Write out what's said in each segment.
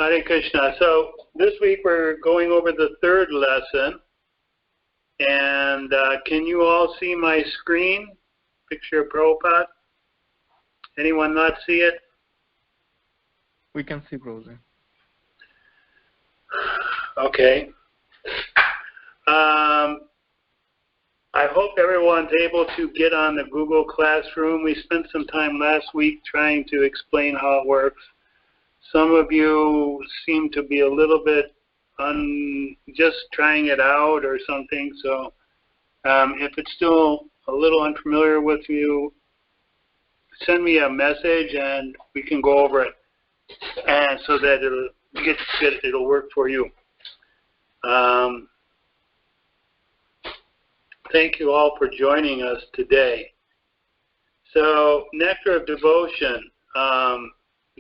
Hare Krishna. So this week we're going over the third lesson. And can you all see my screen? Picture of Prabhupada? Anyone not see it? We can see Prabhupada. Okay. I hope everyone's able to get on the Google Classroom. We spent some time last week trying to explain how it works. Some of you seem to be a little bit just trying it out or something. So if it's still a little unfamiliar with you, send me a message and we can go over it, and so that it'll work for you. Thank you all for joining us today. So, Nectar of Devotion,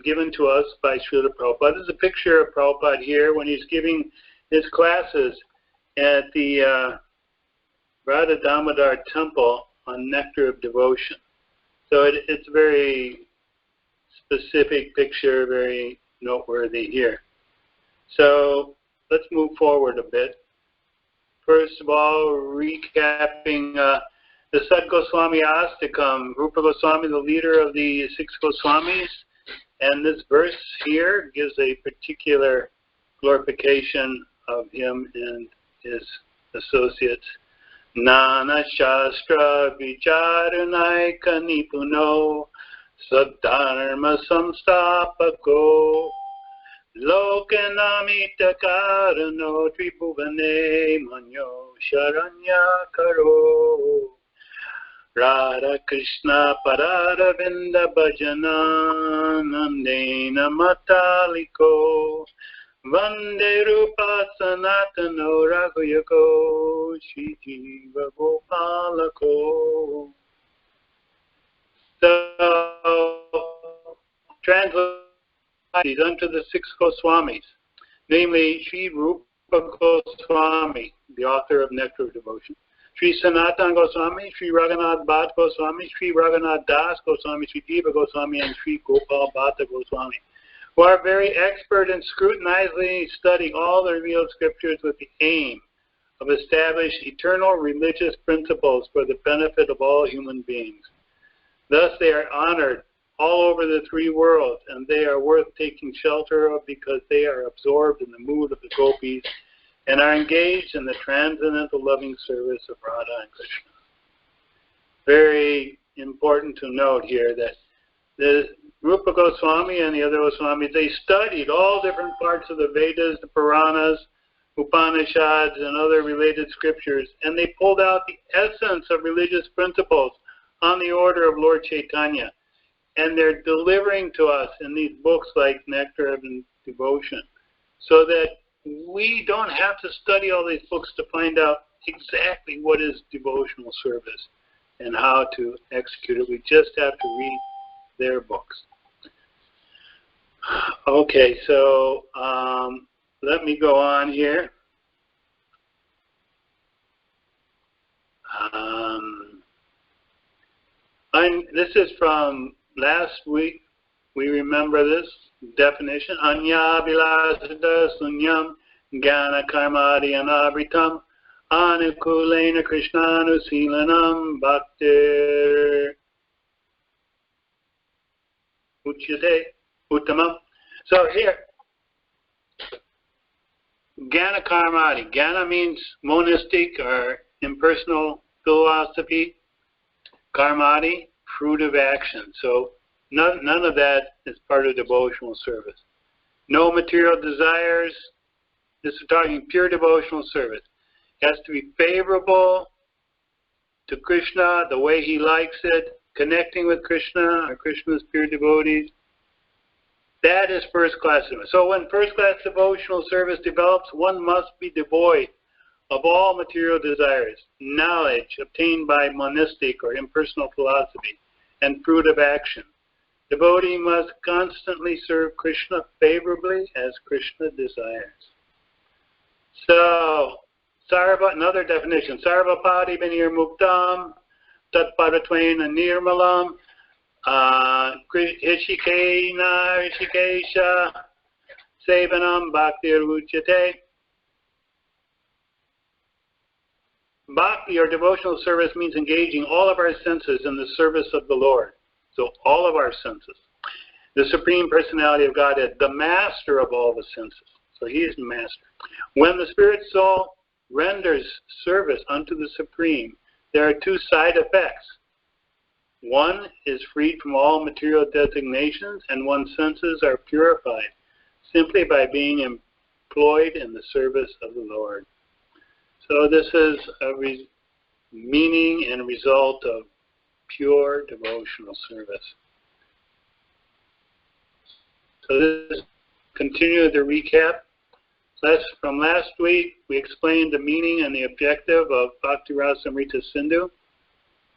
given to us by Śrīla Prabhupada. This is a picture of Prabhupada here when he's giving his classes at the Radha Damodar Temple on Nectar of Devotion. So it's a very specific picture, very noteworthy here. So let's move forward a bit. First of all, recapping the Sat Gosvāmī Astakam, Rūpa Gosvāmī, the leader of the 6 Gosvāmis, and this verse here gives a particular glorification of him and his associates. Nana Shastra Vicharanayika Nipuno Sadharma Samstapako Lokanamita Karano Tribhuvane Manyo Sharanya Karo Radha Krishna Parada Vinda Bhajana Nandena Mataliko Vande Rūpa Sanatano Raghuyako Shri Jiva Gopalako. So, translate unto the 6 Gosvāmis, namely Sri Rūpa Gosvāmī, the author of Nectar of Devotion, Sri Sanatana Gosvāmī, Sri Raghunath Bhatt Gosvāmī, Sri Raghunath Das Gosvāmī, Sri Jiva Gosvāmī, and Sri Gopal Bhatta Gosvāmī, who are very expert in scrutinizingly studying all the revealed scriptures with the aim of establishing eternal religious principles for the benefit of all human beings. Thus they are honored all over the 3 worlds, and they are worth taking shelter of because they are absorbed in the mood of the gopis and are engaged in the transcendental loving service of Radha and Krishna. Very important to note here that the Rūpa Gosvāmī and the other Gosvāmis, they studied all different parts of the Vedas, the Puranas, Upanishads, and other related scriptures, and they pulled out the essence of religious principles on the order of Lord Chaitanya. And they're delivering to us in these books like Nectar of Devotion, so that we don't have to study all these books to find out exactly what is devotional service and how to execute it. We just have to read their books. Okay, so let me go on here. This is from last week. We remember this definition. Anya vilasada sunyam jnana karmadi anavritam anukulena krishnanu bhaktir uchyate uttamam. So here, jnana karmadi. Jnana means monistic or impersonal philosophy. Karmadi, fruit of action. So none of that is part of devotional service. No material desires. This is talking pure devotional service. It has to be favorable to Krishna, the way he likes it, connecting with Krishna or Krishna's pure devotees. That is first class service. So when first class devotional service develops, one must be devoid of all material desires, knowledge obtained by monistic or impersonal philosophy, and fruit of action. Devotee must constantly serve Krishna favorably as Krishna desires. So, another definition, sarvapadi vinir muktam, tatpadatvaina nirmalam, hishikena hishikesha, sevanam bhakti-ruchyate. Bhakti, or devotional service, means engaging all of our senses in the service of the Lord. So all of our senses. The Supreme Personality of Godhead, the master of all the senses. So he is the master. When the spirit soul renders service unto the Supreme, there are two side effects. One is freed from all material designations, and one's senses are purified simply by being employed in the service of the Lord. So this is a meaning and result of pure devotional service. So this is continue the recap. From last week, we explained the meaning and the objective of Bhakti-rasāmṛta-sindhu,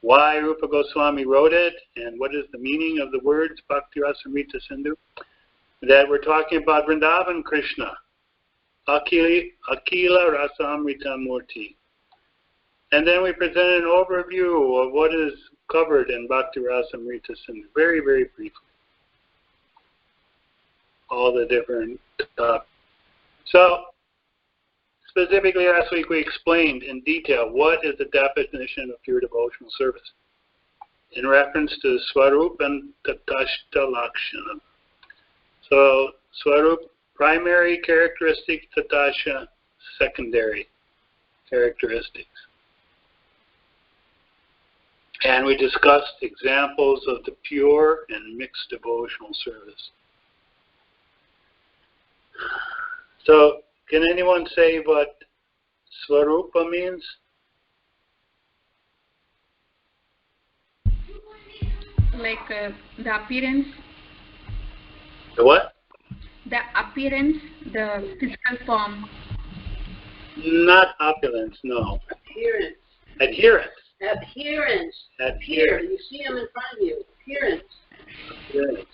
why Rūpa Gosvāmī wrote it, and what is the meaning of the words Bhakti-rasāmṛta-sindhu. That we're talking about Vrindavan Krishna, Akila Rasamrita Murti. And then we presented an overview of what is covered in Bhakti-rasāmṛta-sindhu, very, very briefly. All the different topics. So, specifically last week we explained in detail what is the definition of pure devotional service in reference to Swarup and Tatashta Lakshana. So, Swarup, primary characteristics, Tatasha, secondary characteristics. And we discussed examples of the pure and mixed devotional service. So, can anyone say what Swarupa means? Like the appearance. The what? The appearance, the physical form. Not opulence, no. Appearance. Adherence. Appearance. Adherence. You see them in front of you. Appearance. Adherence.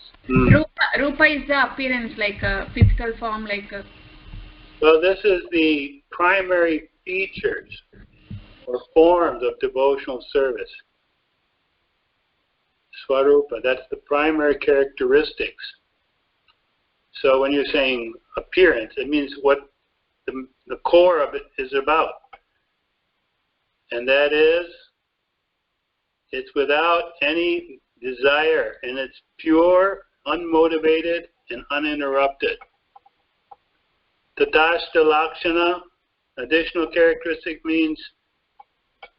Rūpa is the appearance, like a physical form, like a... Well, this is the primary features or forms of devotional service. Swarupa, that's the primary characteristics. So when you're saying appearance, it means what the core of it is about. And that is, it's without any desire, and it's pure, unmotivated, and uninterrupted. Tatashta Lakshana, additional characteristic, means,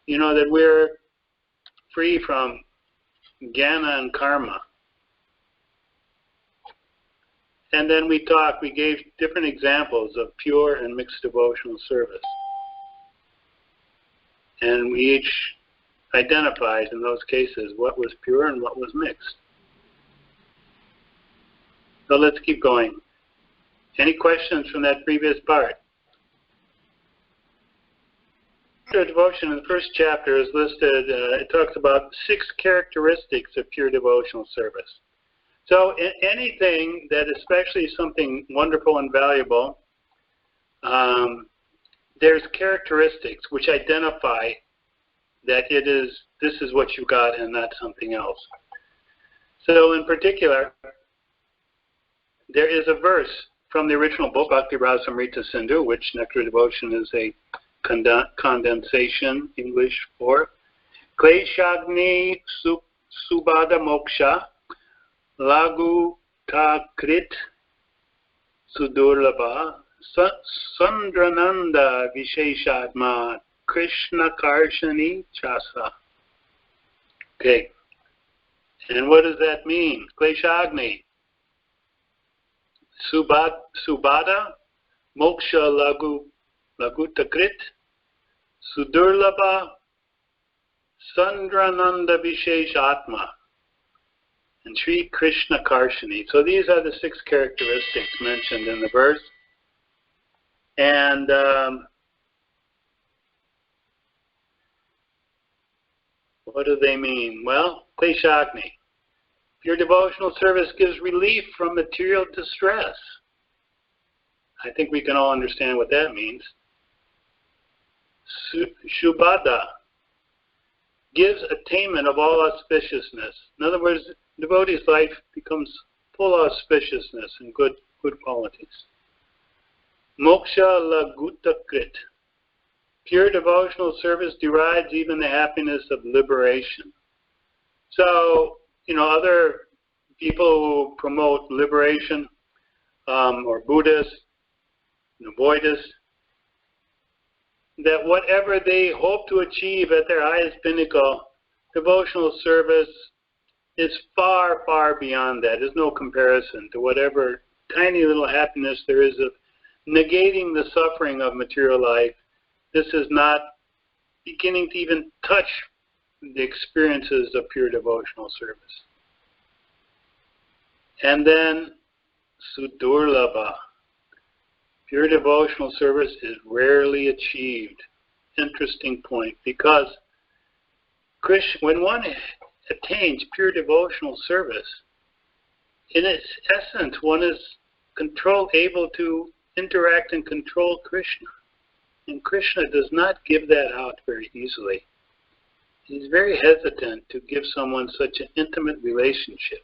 that we're free from jnana and karma. And then we gave different examples of pure and mixed devotional service. And we each identified in those cases what was pure and what was mixed. So let's keep going. Any questions from that previous part? Pure devotion in the first chapter is listed, it talks about 6 characteristics of pure devotional service. So in anything that, especially something wonderful and valuable, there's characteristics which identify that this is what you got and not something else. So in particular, there is a verse from the original book, Bhakti-rasāmṛta-sindhu, which Nectar Devotion is a condensation, English for. Kleshagni subhada moksha lagu takrit sudurlabha sandrananda visheshadma Krishna karshani chasa. Okay. And what does that mean? Kleshagni. Subhada, moksha lagutakrit, sudurlabha, sandrananda vishesh atma, and Sri Krishna karshani. So these are the 6 characteristics mentioned in the verse. And what do they mean? Well, Kleshagni. Your devotional service gives relief from material distress. I think we can all understand what that means. Shubhada gives attainment of all auspiciousness. In other words, devotee's life becomes full of auspiciousness and good qualities. Moksha Lagutta Krit. Pure devotional service derives even the happiness of liberation. So, other people who promote liberation, or Buddhists, Buddhists, that whatever they hope to achieve at their highest pinnacle, devotional service is far, far beyond that. There's no comparison to whatever tiny little happiness there is of negating the suffering of material life. This is not beginning to even touch the experiences of pure devotional service. And then, Sudurlabha. Pure devotional service is rarely achieved. Interesting point, because when one attains pure devotional service, in its essence, one is able to interact and control Krishna. And Krishna does not give that out very easily. He's very hesitant to give someone such an intimate relationship.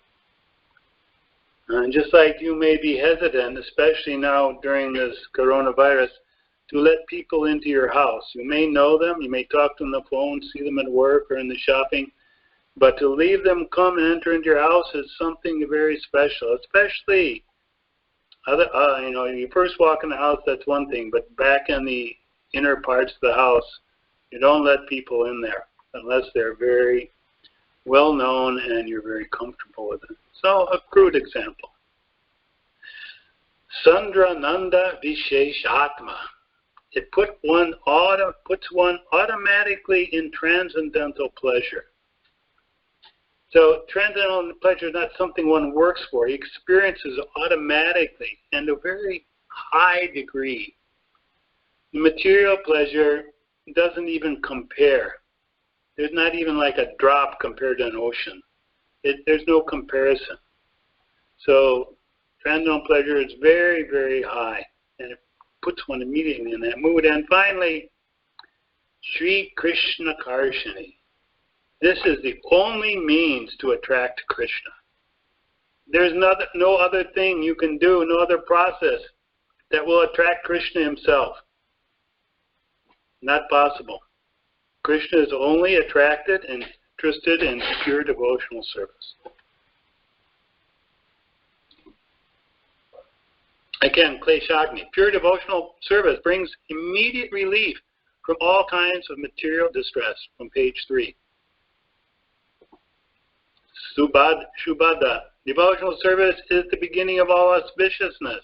And just like you may be hesitant, especially now during this coronavirus, to let people into your house. You may know them, you may talk to them on the phone, see them at work or in the shopping, but to leave them come and enter into your house is something very special. Especially, you first walk in the house, that's one thing, but back in the inner parts of the house, you don't let people in there unless they're very well known and you're very comfortable with them. So, a crude example. Sandrananda Visheshatma. It puts one automatically in transcendental pleasure. So, transcendental pleasure is not something one works for. He experiences automatically and to a very high degree. The material pleasure doesn't even compare. There's not even like a drop compared to an ocean. There's no comparison. So transcendental pleasure is very, very high, and it puts one immediately in that mood. And finally, Sri Krishna Karshani. This is the only means to attract Krishna. There's no other thing you can do, no other process that will attract Krishna himself. Not possible. Krishna is only attracted and interested in pure devotional service. Again, Kleshagni. Pure devotional service brings immediate relief from all kinds of material distress, from page 3. Shubhada. Devotional service is the beginning of all auspiciousness.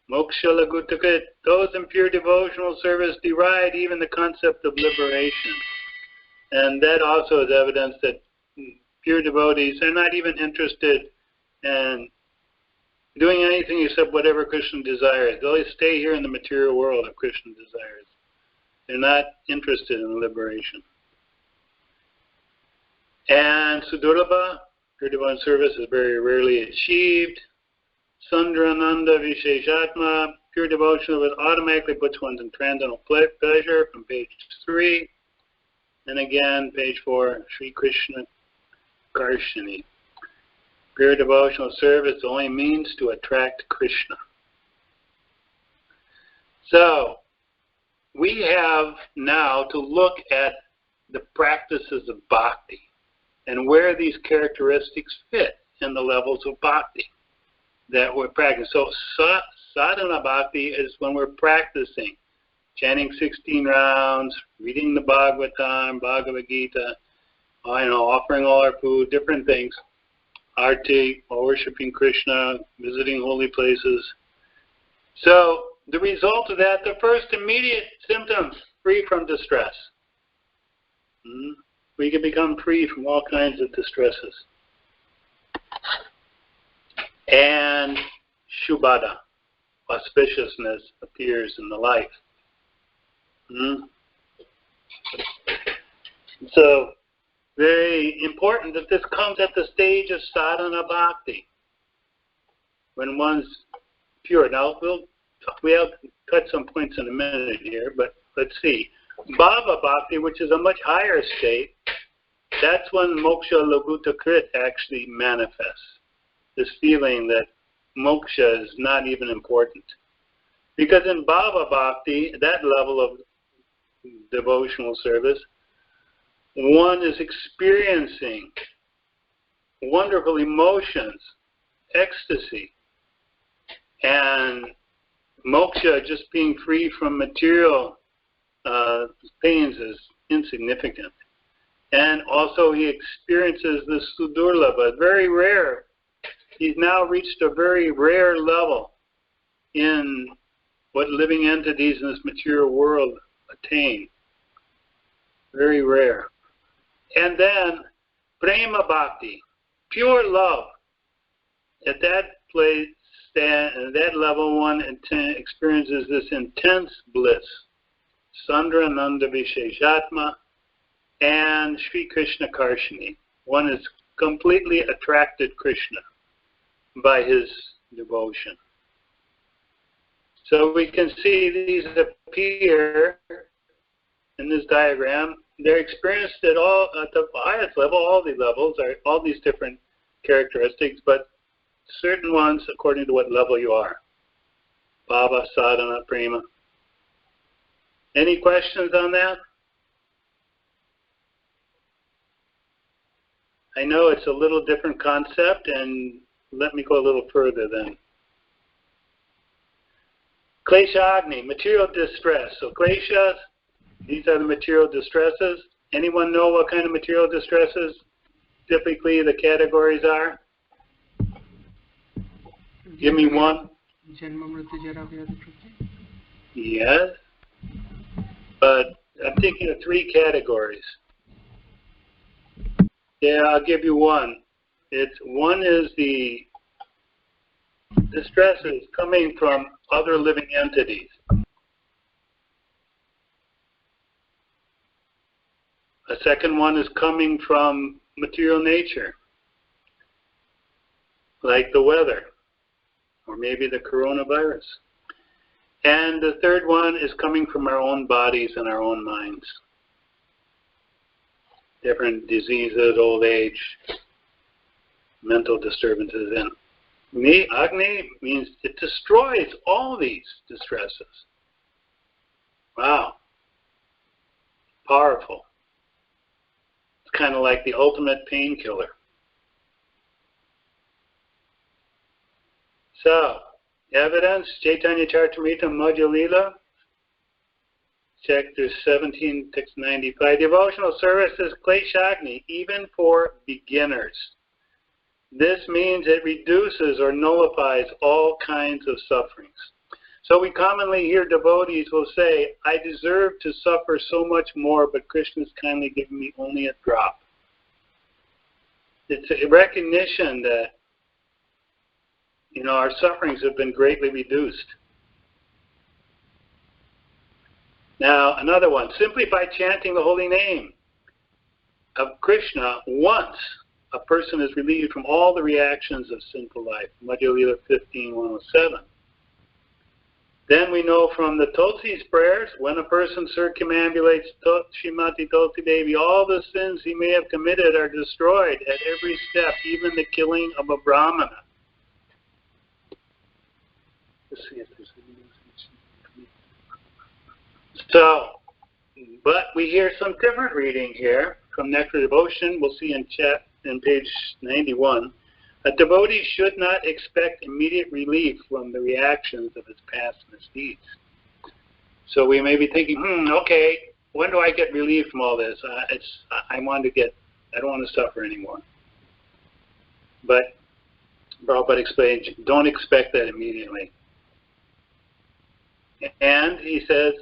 Moksha Lagutta. Those in pure devotional service deride even the concept of liberation. And that also is evidence that pure devotees are not even interested in doing anything except whatever Krishna desires. They'll stay here in the material world if Krishna desires. They're not interested in liberation. And Sudurlabha, pure devotional service, is very rarely achieved. Sandrananda Visheshatma, pure devotion automatically puts one in transcendental pleasure, from page 3. And again, page 4, Sri Krishna Karshani. Pure devotional service only means to attract Krishna. So, we have now to look at the practices of bhakti and where these characteristics fit in the levels of bhakti that we're practicing. So sadhana bhakti is when we're practicing, chanting 16 rounds, reading the Bhagavatam, Bhagavad Gita, offering all our food, different things, arti, worshiping Krishna, visiting holy places. So the result of that, the first immediate symptoms, free from distress. We can become free from all kinds of distresses. And Shubhada, auspiciousness, appears in the life. So, very important that this comes at the stage of sadhana bhakti, when one's pure. Now, we'll cut some points in a minute here, but let's see. Bhava bhakti, which is a much higher state, that's when moksha lagutta krit actually manifests. This feeling that moksha is not even important. Because in Bhava Bhakti, that level of devotional service, one is experiencing wonderful emotions, ecstasy, and moksha, just being free from material pains, is insignificant. And also he experiences the sudurlabha, very rare. He's now reached a very rare level in what living entities in this material world attain. Very rare. And then prema bhakti, pure love. At that place, at that level, one experiences this intense bliss. Sandra Nanda Visheshatma and Sri Krishna Karshini. One is completely attracted Krishna by his devotion. So we can see these appear in this diagram. They're experienced at the highest level, all the levels, are all these different characteristics, but certain ones according to what level you are. Bhava, sadhana, prema. Any questions on that? I know it's a little different concept, and let me go a little further then. Klesha Agni, material distress. So kleshas, these are the material distresses. Anyone know what kind of material distresses typically the categories are? Give me one. Yes. But I'm thinking of three categories. Yeah, I'll give you one. One is the distresses coming from other living entities. A second one is coming from material nature, like the weather, or maybe the coronavirus. And the third one is coming from our own bodies and our own minds. Different diseases, old age, mental disturbances. And Agni means it destroys all these distresses. Wow. Powerful. It's kind of like the ultimate painkiller. So, evidence, Chaitanya Charitamrita Madhya Lila, Chapter 17, text 95. Devotional service is kleshagni, even for beginners. This means it reduces or nullifies all kinds of sufferings. So we commonly hear devotees will say, I deserve to suffer so much more, but Krishna's kindly given me only a drop. It's a recognition that, our sufferings have been greatly reduced. Now, another one. Simply by chanting the holy name of Krishna once, a person is relieved from all the reactions of sinful life. Madhya Lila 15:107. Then we know from the Tulsi's prayers, when a person circumambulates Srimati Tulsi Devi, all the sins he may have committed are destroyed at every step, even the killing of a Brahmana. Let's see if there's any. So, but we hear some different reading here from Nectar Devotion. We'll see in page 91. A devotee should not expect immediate relief from the reactions of his past misdeeds. So we may be thinking, okay, when do I get relief from all this? I don't want to suffer anymore. But Prabhupada explains, don't expect that immediately. And he says,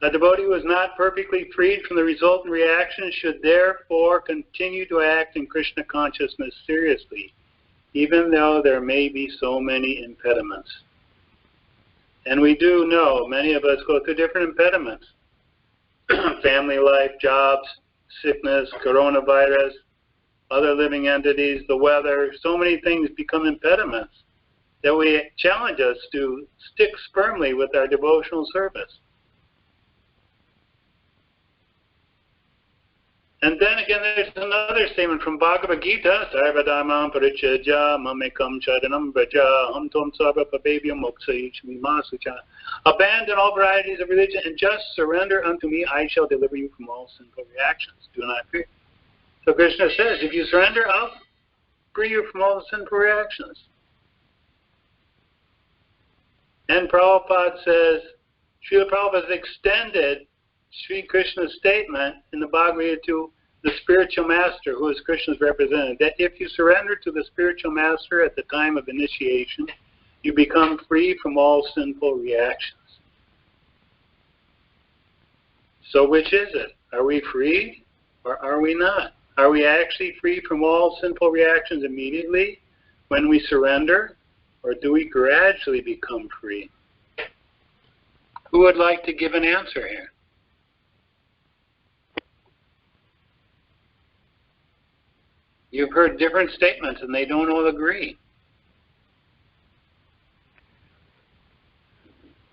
a devotee who is not perfectly freed from the resultant reaction should therefore continue to act in Krishna consciousness seriously, even though there may be so many impediments. And we do know, many of us go through different impediments. Family life, jobs, sickness, coronavirus, other living entities, the weather, so many things become impediments that we challenge us to stick firmly with our devotional service. And then again, there's another statement from Bhagavad Gita, Sarvadhamam Parichaja Mamekam Charanam Braja Ham Tom Sarva Pabebhyam Moksayachmi Masucha. Abandon all varieties of religion and just surrender unto me, I shall deliver you from all sinful reactions. Do not fear. So Krishna says, if you surrender, I'll free you from all the sinful reactions. And Prabhupada says, Śrīla Prabhupada has extended Sri Krishna's statement in the Bhagavad Gita to the spiritual master, who is Krishna's representative, that if you surrender to the spiritual master at the time of initiation, you become free from all sinful reactions. So which is it? Are we free or are we not? Are we actually free from all sinful reactions immediately when we surrender, or do we gradually become free? Who would like to give an answer here? You've heard different statements and they don't all agree.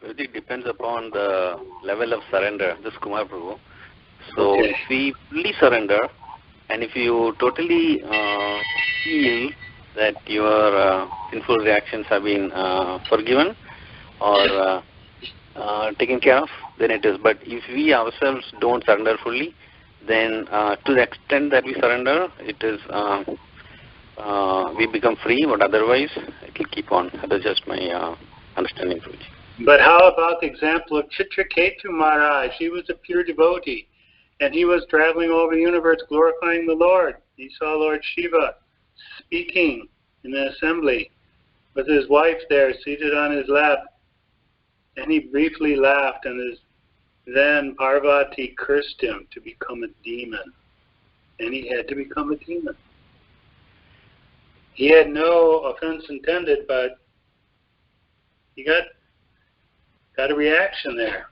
It depends upon the level of surrender. This is Kumar Prabhu. So Okay. if we fully surrender and if you totally feel that your sinful reactions have been forgiven or taken care of, then it is. But if we ourselves don't surrender fully, then to the extent that we surrender, it is we become free, but otherwise it will keep on. That is just my understanding, Prabhuji. But how about the example of Chitraketu Maharaj? He was a pure devotee, and he was traveling over the universe glorifying the Lord. He saw Lord Shiva speaking in the assembly with his wife there seated on his lap, and he briefly laughed, and then Parvati cursed him to become a demon, and he had to become a demon. He had no offense intended, but he got a reaction there.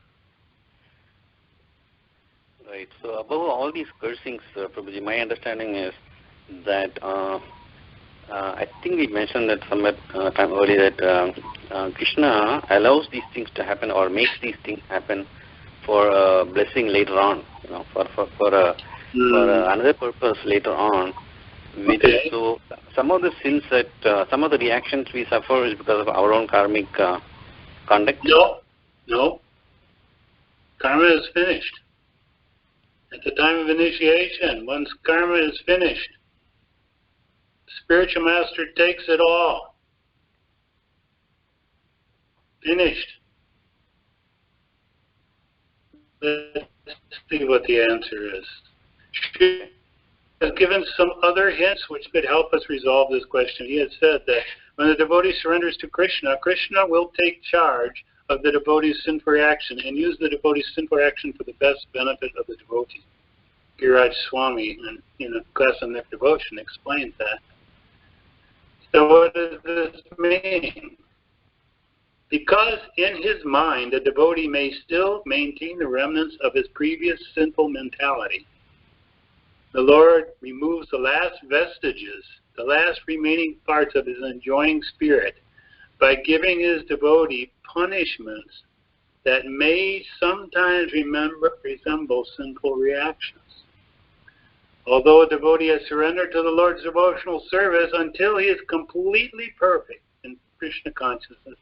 Right. So above all these cursings, Prabhuji, my understanding is that I think we mentioned that some time earlier that Krishna allows these things to happen or makes these things happen for a blessing later on, for another purpose later on. Which Okay. is, so some of the sins that some of the reactions we suffer is because of our own karmic conduct. No. Karma is finished. At the time of initiation, once karma is finished, the spiritual master takes it all. Finished. Let's see what the answer is. She has given some other hints which could help us resolve this question. He has said that when the devotee surrenders to Krishna, Krishna will take charge of the devotee's sinful reaction and use the devotee's sinful reaction for the best benefit of the devotee. Swami, in a class on Nectar devotion, explains that. So what does this mean? Because in his mind, the devotee may still maintain the remnants of his previous sinful mentality, the Lord removes the last vestiges, the last remaining parts of his enjoying spirit by giving his devotee punishments that may sometimes resemble sinful reactions. Although a devotee has surrendered to the Lord's devotional service until he is completely perfect in Krishna consciousness,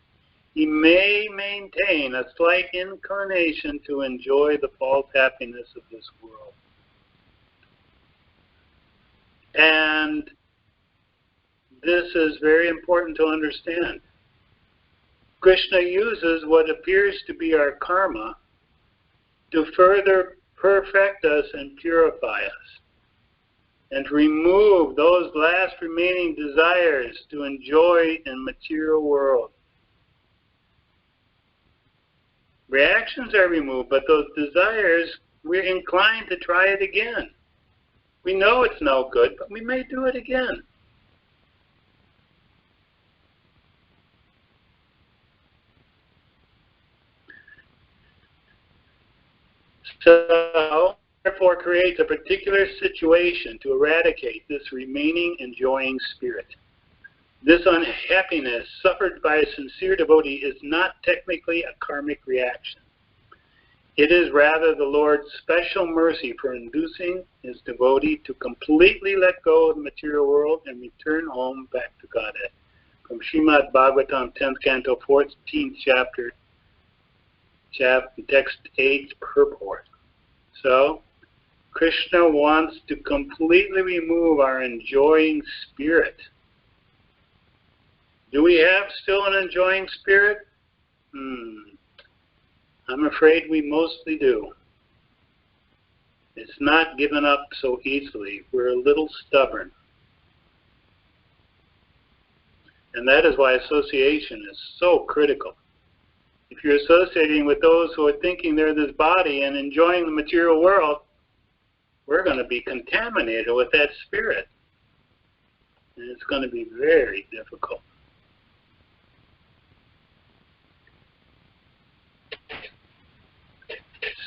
he may maintain a slight inclination to enjoy the false happiness of this world. And this is very important to understand. Krishna uses what appears to be our karma to further perfect us and purify us, and to remove those last remaining desires to enjoy in material world. Reactions are removed, but those desires, we're inclined to try it again. We know it's no good, but we may do it again. So, therefore, creates a particular situation to eradicate this remaining enjoying spirit. This unhappiness suffered by a sincere devotee is not technically a karmic reaction. It is rather the Lord's special mercy for inducing his devotee to completely let go of the material world and return home back to Godhead. From Srimad Bhagavatam, 10th Canto, 14th chapter, text 8, purport. So, Krishna wants to completely remove our enjoying spirit. Do we have still an enjoying spirit? I'm afraid we mostly do. It's not given up so easily. We're a little stubborn. And that is why association is so critical. If you're associating with those who are thinking they're this body and enjoying the material world, we're going to be contaminated with that spirit. And it's going to be very difficult.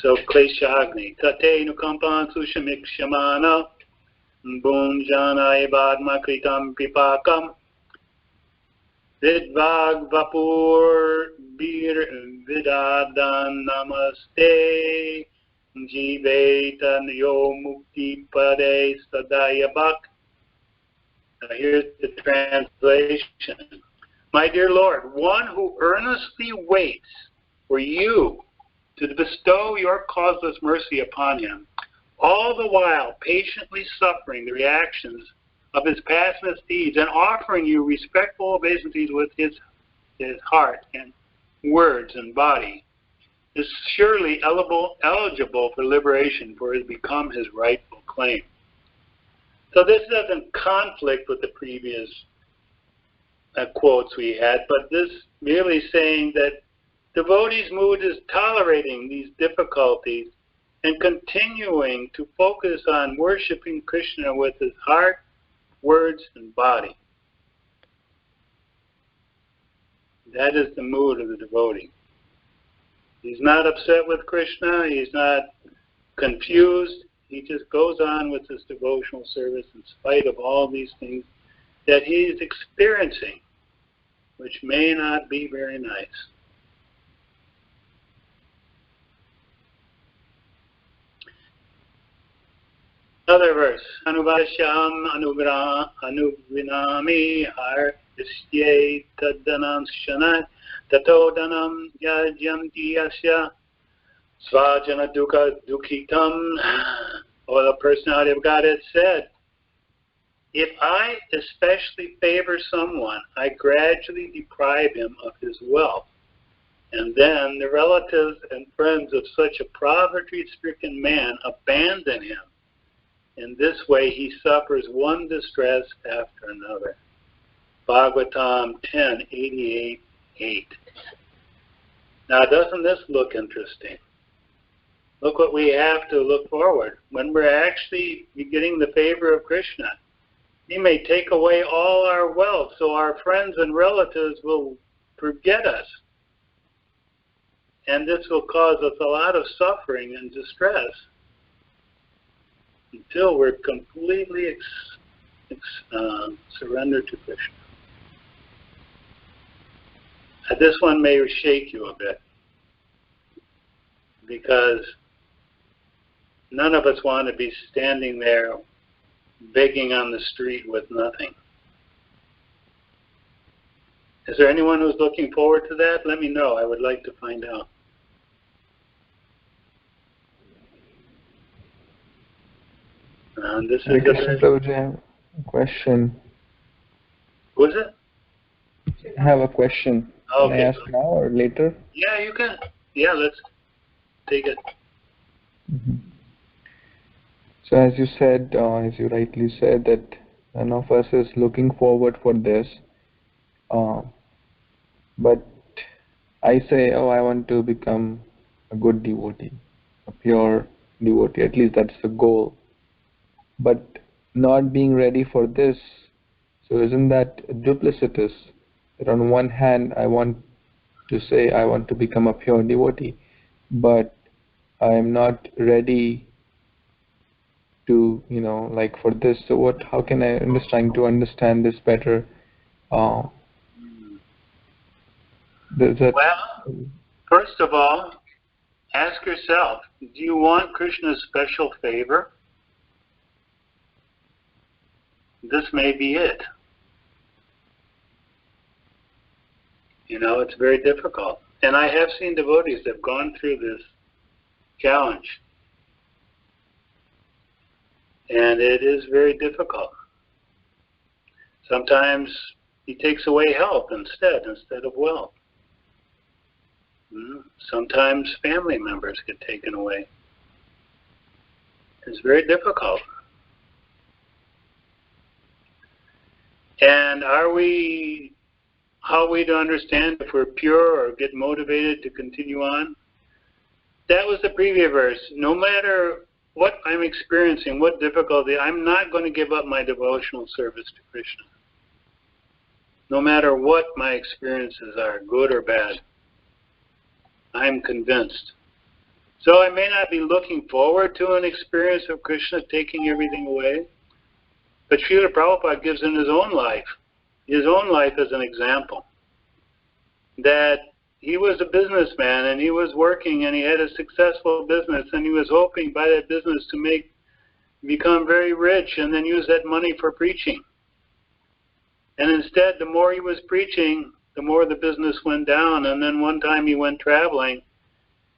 So, kleshagni, tate nukampan sushamikshamana, bunjana ibadma kritam pipakam, vidvag vapur bir vidadan namaste, jiveta yo mukti pade sadaya bhak. Now here's the translation. My dear Lord, one who earnestly waits for you to bestow your causeless mercy upon him, all the while patiently suffering the reactions of his past misdeeds and offering you respectful obeisances with his heart and words and body, is surely eligible for liberation, for it has become his rightful claim. So this doesn't conflict with the previous quotes we had, but this really saying that devotee's mood is tolerating these difficulties and continuing to focus on worshiping Krishna with his heart, words, and body. That is the mood of the devotee. He's not upset with Krishna. He's not confused. He just goes on with his devotional service in spite of all these things that he's experiencing, which may not be very nice. Another verse. Anuvasham anuvinami har isye taddanam shanat tato danam yajyanti yasya svajana dukkha dukhitam. Or the personality of God has said, if I especially favor someone, I gradually deprive him of his wealth. And then the relatives and friends of such a poverty-stricken man abandon him. In this way, he suffers one distress after another. Bhagavatam 10:88-8. Now, doesn't this look interesting? Look what we have to look forward. When we're actually getting the favor of Krishna, he may take away all our wealth, so our friends and relatives will forget us. And this will cause us a lot of suffering and distress until we're completely surrendered to Krishna. This one may shake you a bit, because none of us want to be standing there begging on the street with nothing. Is there anyone who's looking forward to that? Let me know. I would like to find out. This is Prabhuji, I have a question. Who is it? I have a question. Okay. Can I ask now or later? Yeah, you can. Yeah, let's take it. Mm-hmm. So as you said, as you rightly said, that none of us is looking forward for this. But I say, oh, I want to become a good devotee, a pure devotee. At least that's the goal. But not being ready for this, so isn't that duplicitous? That on one hand, I want to say I want to become a pure devotee, but I am not ready to, like for this. So how can I trying to understand this better? Well, first of all, ask yourself, do you want Krishna's special favor? This may be it. You know, it's very difficult. And I have seen devotees that have gone through this challenge. And it is very difficult. Sometimes he takes away health instead of wealth. Sometimes family members get taken away. It's very difficult. And how are we to understand if we're pure or get motivated to continue on? That was the previous verse. No matter what I'm experiencing, what difficulty, I'm not going to give up my devotional service to Krishna. No matter what my experiences are, good or bad. I'm convinced. So I may not be looking forward to an experience of Krishna taking everything away, but Śrīla Prabhupada gives in his own life as an example, that he was a businessman and he was working and he had a successful business and he was hoping by that business to become very rich and then use that money for preaching. And instead, the more he was preaching, the more the business went down. And then one time he went traveling,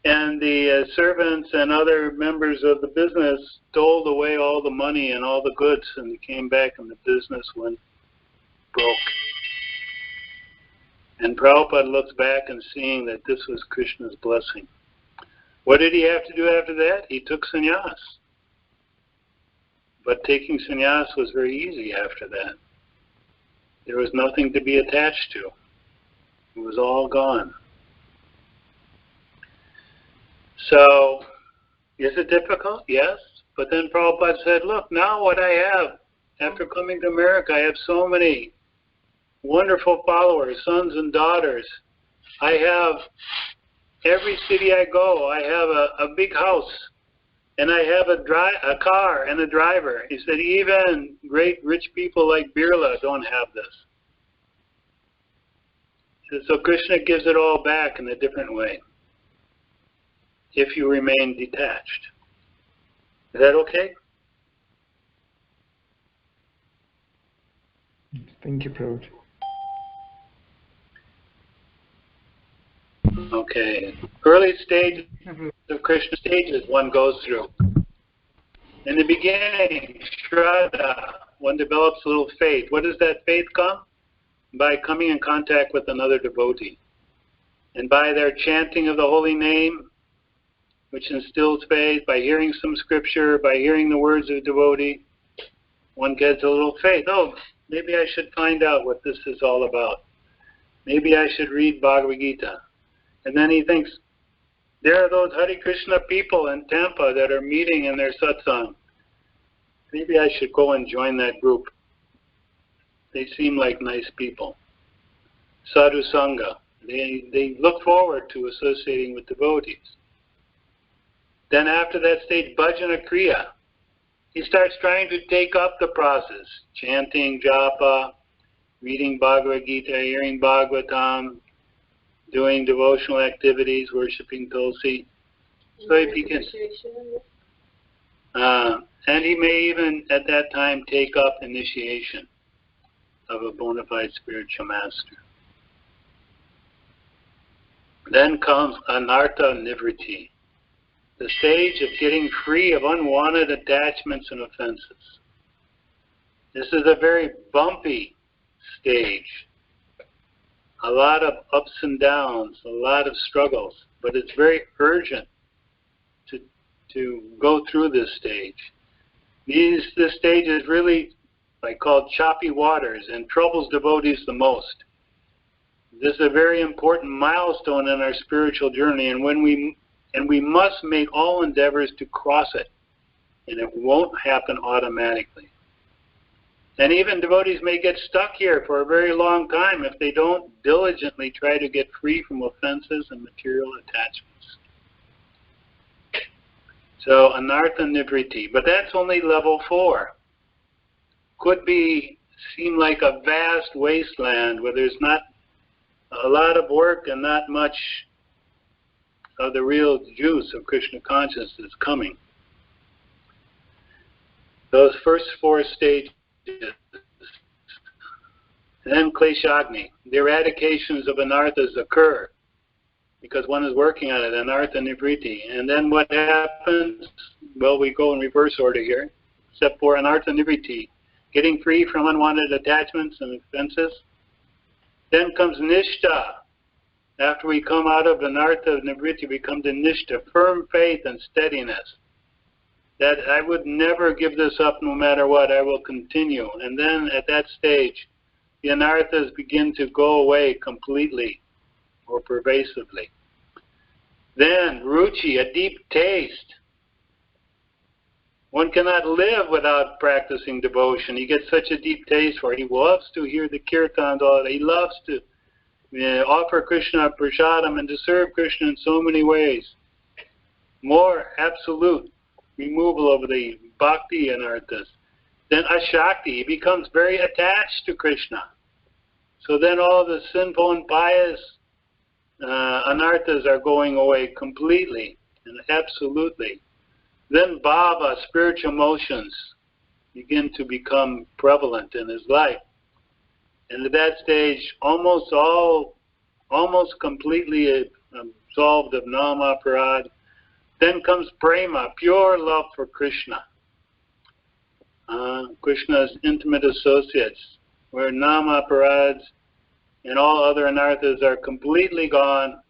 and the servants and other members of the business stole away all the money and all the goods, and he came back and the business went broke. And Prabhupada looks back and seeing that this was Krishna's blessing. What did he have to do after that? He took sannyas. But taking sannyas was very easy after that. There was nothing to be attached to. It was all gone. So, is it difficult? Yes. But then Prabhupada said, look, now what I have, after coming to America, I have so many wonderful followers, sons and daughters. I have, every city I go, I have a big house. And I have a car and a driver. He said, even great rich people like Birla don't have this. He said, so Krishna gives it all back in a different way, if you remain detached. Is that okay? Thank you, Prabhu. Okay. Early stages of Krishna stages one goes through. In the beginning, Shraddha, one develops a little faith. What does that faith come? By coming in contact with another devotee. And by their chanting of the holy name, which instills faith, by hearing some scripture, by hearing the words of a devotee, one gets a little faith. Oh, maybe I should find out what this is all about. Maybe I should read Bhagavad Gita. And then he thinks, there are those Hare Krishna people in Tampa that are meeting in their satsang. Maybe I should go and join that group. They seem like nice people. Sadhu Sangha. They look forward to associating with devotees. Then after that stage, Bhajana Kriya. He starts trying to take up the process. Chanting, japa, reading Bhagavad Gita, hearing Bhagavatam, doing devotional activities, worshipping Tulsi. So he begins. And he may even at that time take up initiation of a bona fide spiritual master. Then comes Anartha Nivritti, the stage of getting free of unwanted attachments and offenses. This is a very bumpy stage. A lot of ups and downs, a lot of struggles, but it's very urgent to go through this stage. This stage is really called choppy waters and troubles devotees the most. This is a very important milestone in our spiritual journey, and we must make all endeavors to cross it, and it won't happen automatically. And even devotees may get stuck here for a very long time if they don't diligently try to get free from offenses and material attachments. So, Anartha Nivritti. But that's only level 4. Could seem like a vast wasteland where there's not a lot of work and not much of the real juice of Krishna consciousness coming. Those first 4 stages. Then kleshagni, the eradications of anarthas occur because one is working on it, anartha nivriti. And then what happens? Well, we go in reverse order here, except for anartha nivriti, getting free from unwanted attachments and offenses. Then comes nishta. After we come out of anartha nivriti, we come to nishta, firm faith and steadiness. That I would never give this up no matter what, I will continue. And then at that stage, the anarthas begin to go away completely or pervasively. Then, ruchi, a deep taste. One cannot live without practicing devotion. He gets such a deep taste for it. He loves to hear the kirtans, all that. He loves to offer Krishna prasadam and to serve Krishna in so many ways. More absolute removal of the bhakti anarthas. Then ashakti, he becomes very attached to Krishna. So then all the sinful and pious anarthas are going away completely and absolutely. Then bhava, spiritual emotions, begin to become prevalent in his life. And at that stage, almost completely absolved of namaparad. Then comes prema, pure love for Krishna. Krishna's intimate associates, where namaparads and all other anarthas are completely gone.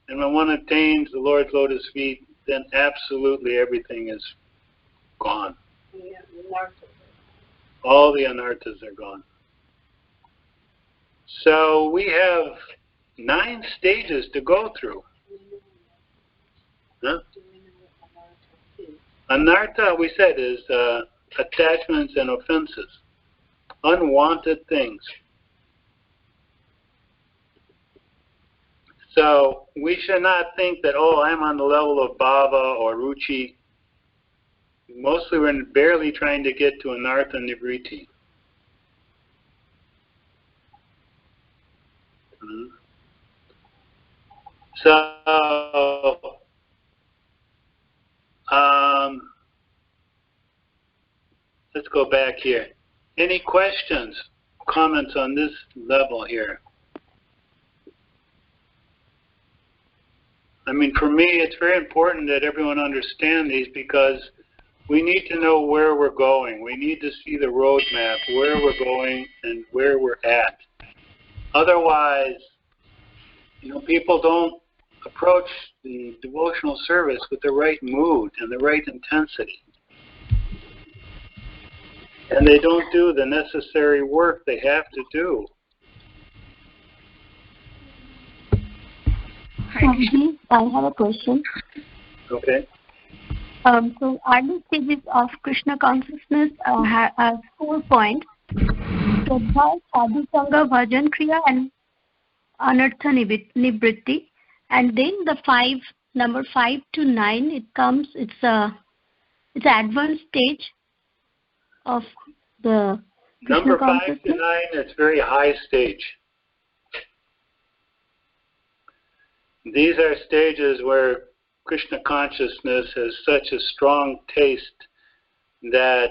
And when one attains the Lord's lotus feet, then absolutely everything is gone. Yeah, All the anarthas are gone. So we have 9 stages to go through. Huh? Anartha, we said, is attachments and offenses, unwanted things. So we should not think that, oh, I'm on the level of bhava or ruchi. Mostly we're barely trying to get to anartha nivriti. So, let's go back here. Any questions, comments on this level here? I mean, for me, it's very important that everyone understand these because we need to know where we're going. We need to see the roadmap, where we're going and where we're at. Otherwise, people don't approach the devotional service with the right mood and the right intensity. And they don't do the necessary work they have to do. Swami, I have a question. Okay. So early stages of Krishna consciousness have 4 points. Sadha, Sadhu Sangha, Bhajan Kriya, and Anartha Nibritti. And then the number 5 to 9, it's an advanced stage of the Krishna Number 5 consciousness. to 9, it's very high stage. These are stages where Krishna consciousness has such a strong taste that,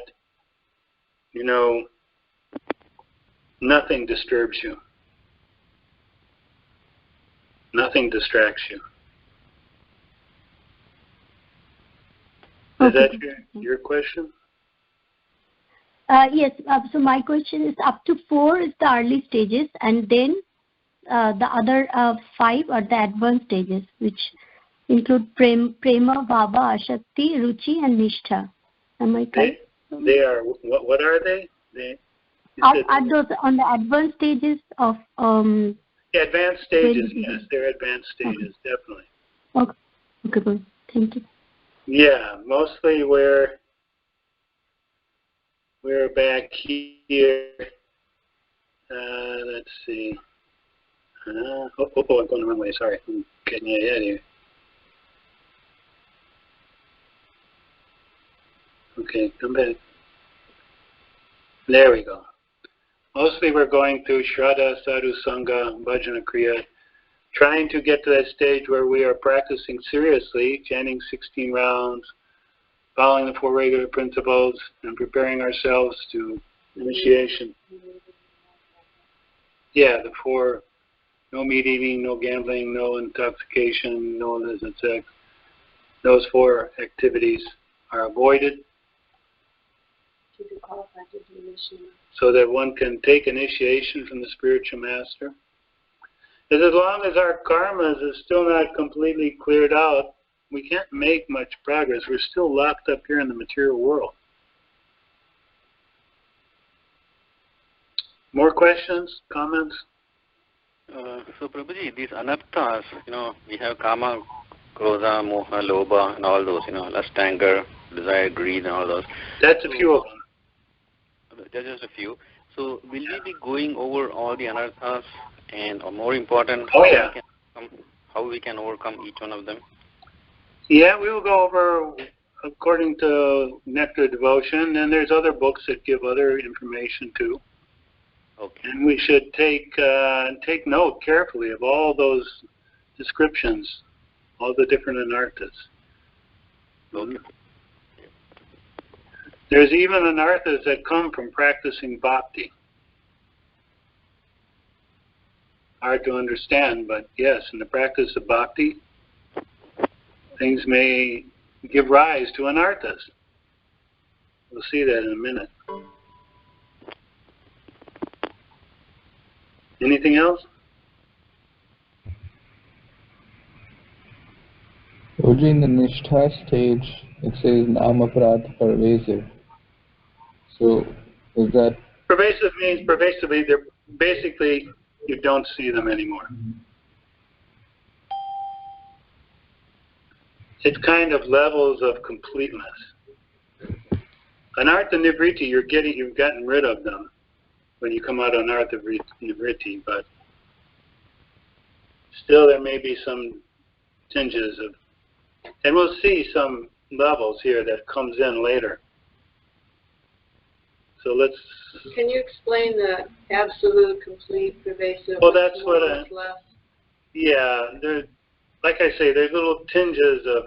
nothing disturbs you. Nothing distracts you. Is that your question? Yes. So my question is, up to 4 is the early stages, and then the other 5 are the advanced stages, which include prema, bhava, ashakti, ruchi, and nishtha. Am I correct? They are. What are they? Are those on the advanced stages of? Advanced stages. Yes, they're advanced stages, definitely. Okay. Okay. Good. Thank you. Yeah, mostly we're back here. Let's see. I'm going the wrong way. Sorry, I'm getting you ahead here. Okay, come back. There we go. Mostly we're going through Shraddha, Sadhu Sangha, Bhajana Kriya. trying to get to that stage where we are practicing seriously, chanting 16 rounds, following the 4 regular principles, and preparing ourselves to initiation. Yeah, the 4, no meat eating, no gambling, no intoxication, no illicit sex. Those 4 activities are avoided so that one can take initiation from the spiritual master. And as long as our karmas is still not completely cleared out, we can't make much progress. We're still locked up here in the material world. More questions, comments? So Prabhuji, these anarthas, we have kama, krodha, moha, lobha, and all those, lust, anger, desire, greed, and all those. That's a few of them. That's just a few. So will we be going over all the anarthas, and or more important, how we can overcome each one of them? Yeah, we will go over according to Nectar Devotion, and there's other books that give other information too. Okay. And we should take note carefully of all those descriptions, all the different anarthas. Okay. There's even anarthas that come from practicing bhakti. Hard to understand, but yes, in the practice of bhakti, things may give rise to anarthas. We'll see that in a minute. Anything else? Usually in the Nishtha stage, it says Namaprata Parvesiv. So, is that... Pervasive means pervasively, they're basically, you don't see them anymore. It's kind of levels of completeness. Anartha Nivritti, you've gotten rid of them when you come out on Anartha Nivritti, but still there may be some tinges of, and we'll see some levels here that comes in later. So let's... Can you explain the absolute, complete, pervasive? Well, that's what yeah, like I say, there's little tinges of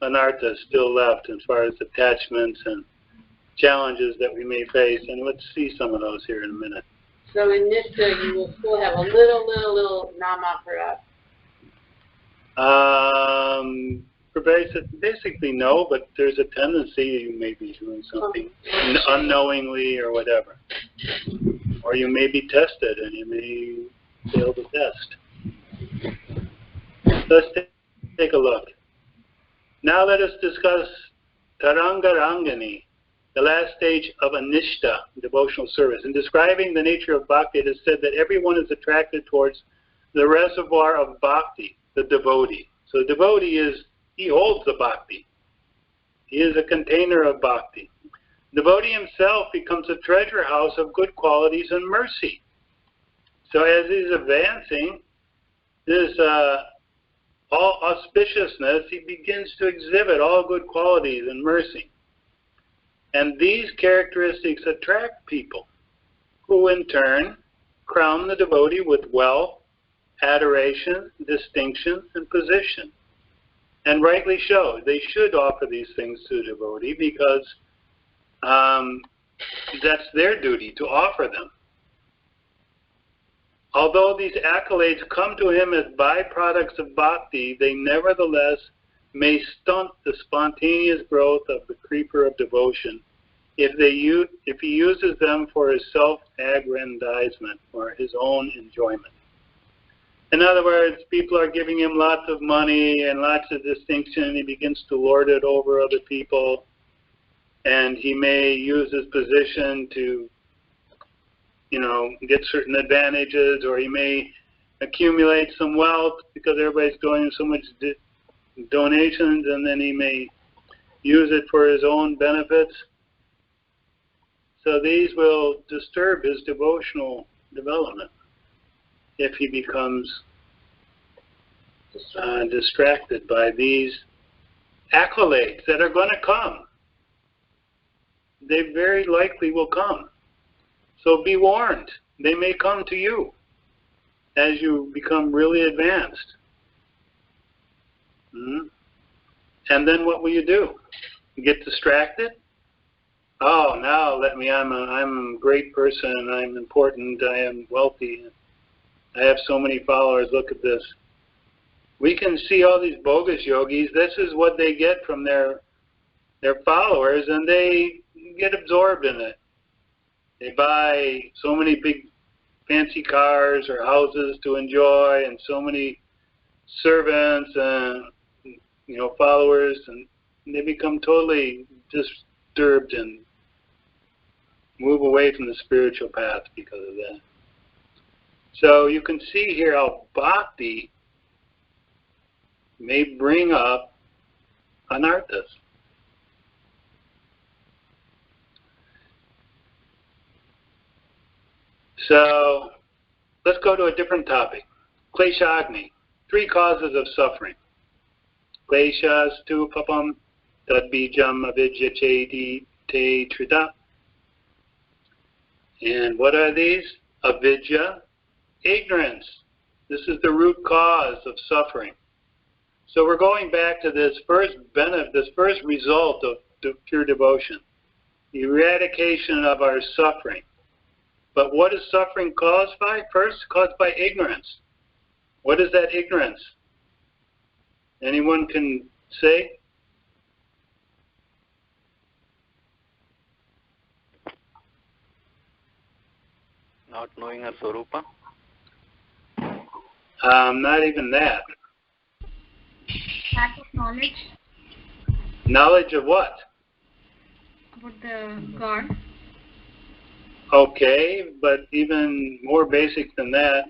anartha still left as far as attachments and challenges that we may face, and let's see some of those here in a minute. So in Nishta, you will still have a little Namaprata. Basically no, but there's a tendency you may be doing something unknowingly or whatever. Or you may be tested and you may fail the test. Let's take a look. Now let us discuss Tarangarangani, the last stage of Anishta, devotional service. In describing the nature of bhakti, it is said that everyone is attracted towards the reservoir of bhakti, the devotee. So the devotee he holds the bhakti. He is a container of bhakti. The devotee himself becomes a treasure house of good qualities and mercy. So as he's advancing this all auspiciousness, he begins to exhibit all good qualities and mercy. And these characteristics attract people, who in turn crown the devotee with wealth, adoration, distinction, and position. And rightly so. They should offer these things to the devotee because that's their duty to offer them. Although these accolades come to him as byproducts of bhakti, they nevertheless may stunt the spontaneous growth of the creeper of devotion if he uses them for his self-aggrandizement or his own enjoyment. In other words, people are giving him lots of money and lots of distinction, and he begins to lord it over other people, and he may use his position to, get certain advantages, or he may accumulate some wealth because everybody's doing so much donations, and then he may use it for his own benefits. So these will disturb his devotional development if he becomes distracted by these accolades that are going to come. They very likely will come. So be warned. They may come to you. as you become really advanced. And then what will you do? You get distracted? Oh, now I'm a great person, I'm important, I am wealthy, I have so many followers, look at this. We can see all these bogus yogis, this is what they get from their followers, and they get absorbed in it. They buy so many big fancy cars or houses to enjoy, and so many servants and followers, and they become totally disturbed and move away from the spiritual path because of that. So you can see here how bhakti may bring up anarthas. So let's go to a different topic. Kleshagni, 3 causes of suffering. Kleshas tu papam tad bijam avidya cheti te trita. And what are these? Avidya, ignorance. This is the root cause of suffering. So we're going back to this first result of pure devotion, the eradication of our suffering. But what is suffering caused by? First, caused by ignorance. What is that ignorance? Anyone can say? Not knowing our Swarupa? Not even that. Lack of knowledge. Knowledge of what? About the God. Okay, but even more basic than that.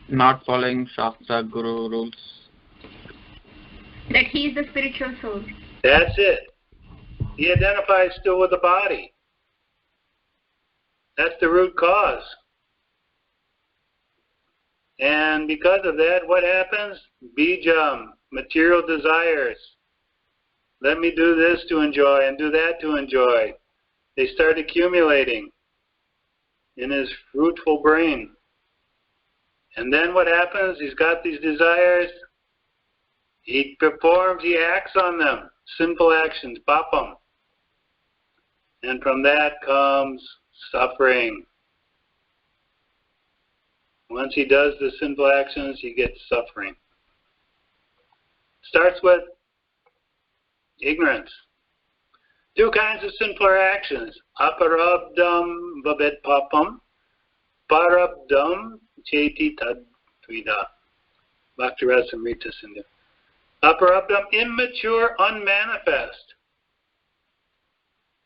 Not following Shastra Guru rules. That he is the spiritual soul. That's it. He identifies still with the body. That's the root cause. And because of that, what happens? Bijam, material desires. Let me do this to enjoy and do that to enjoy. They start accumulating in his fruitful brain. And then what happens? He's got these desires. He performs, he acts on them. Sinful actions, papam. And from that comes suffering. Once he does the sinful actions, he gets suffering. Starts with ignorance. 2 kinds of sinful actions. Aparabdam vabed papam. Parabdam cheti tad tvida. Bhakti-rasāmṛta-sindhu. Aparabdam, immature, unmanifest.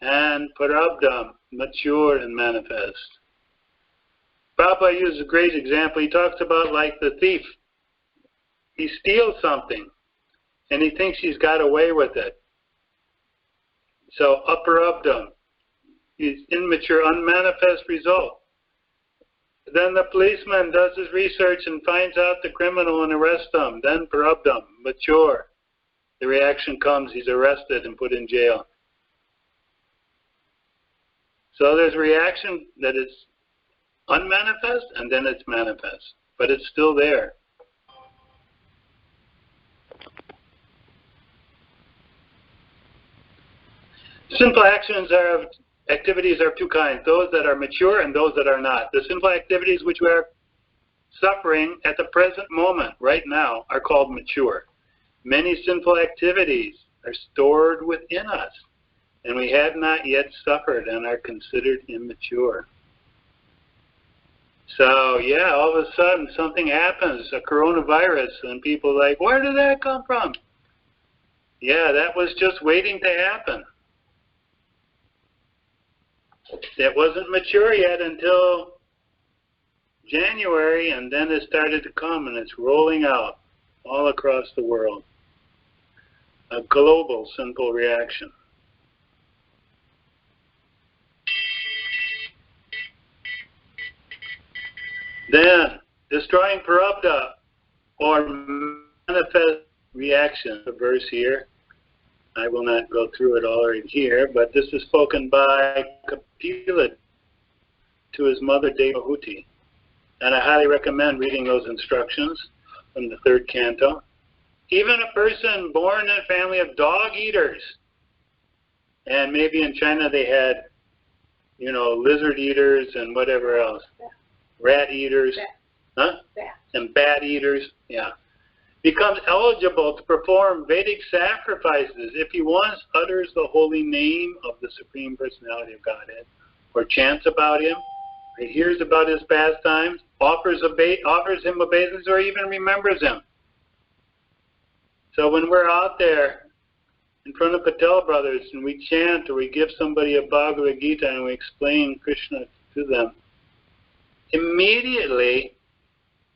And parabdam, mature and manifest. Prabhupada uses a great example. He talks about like the thief. He steals something, and he thinks he's got away with it. So, aparabdam, he's immature, unmanifest result. Then the policeman does his research and finds out the criminal and arrests them. Then parabdam, mature. The reaction comes, he's arrested and put in jail. So there's reaction that is unmanifest, and then it's manifest. But it's still there. Sinful activities are of 2 kinds, those that are mature and those that are not. The sinful activities which we are suffering at the present moment, right now, are called mature. Many sinful activities are stored within us, and we have not yet suffered and are considered immature. So, yeah, all of a sudden something happens, a coronavirus, and people are like, where did that come from? Yeah, that was just waiting to happen. It wasn't mature yet until January, and then it started to come, and it's rolling out all across the world. A global sinful reaction. Then, destroying prarabdha, or manifest reaction, a verse here. I will not go through it all right here, but this is spoken by Kapila to his mother Devahuti. And I highly recommend reading those instructions from the 3rd canto. Even a person born in a family of dog eaters, and maybe in China they had, you know, lizard eaters and whatever else, rat eaters, and bat eaters, becomes eligible to perform Vedic sacrifices if he once utters the holy name of the Supreme Personality of Godhead, or chants about him, or hears about his pastimes, offers him obeisance, or even remembers him. So when we're out there in front of Patel brothers and we chant or we give somebody a Bhagavad Gita and we explain Krishna to them, immediately,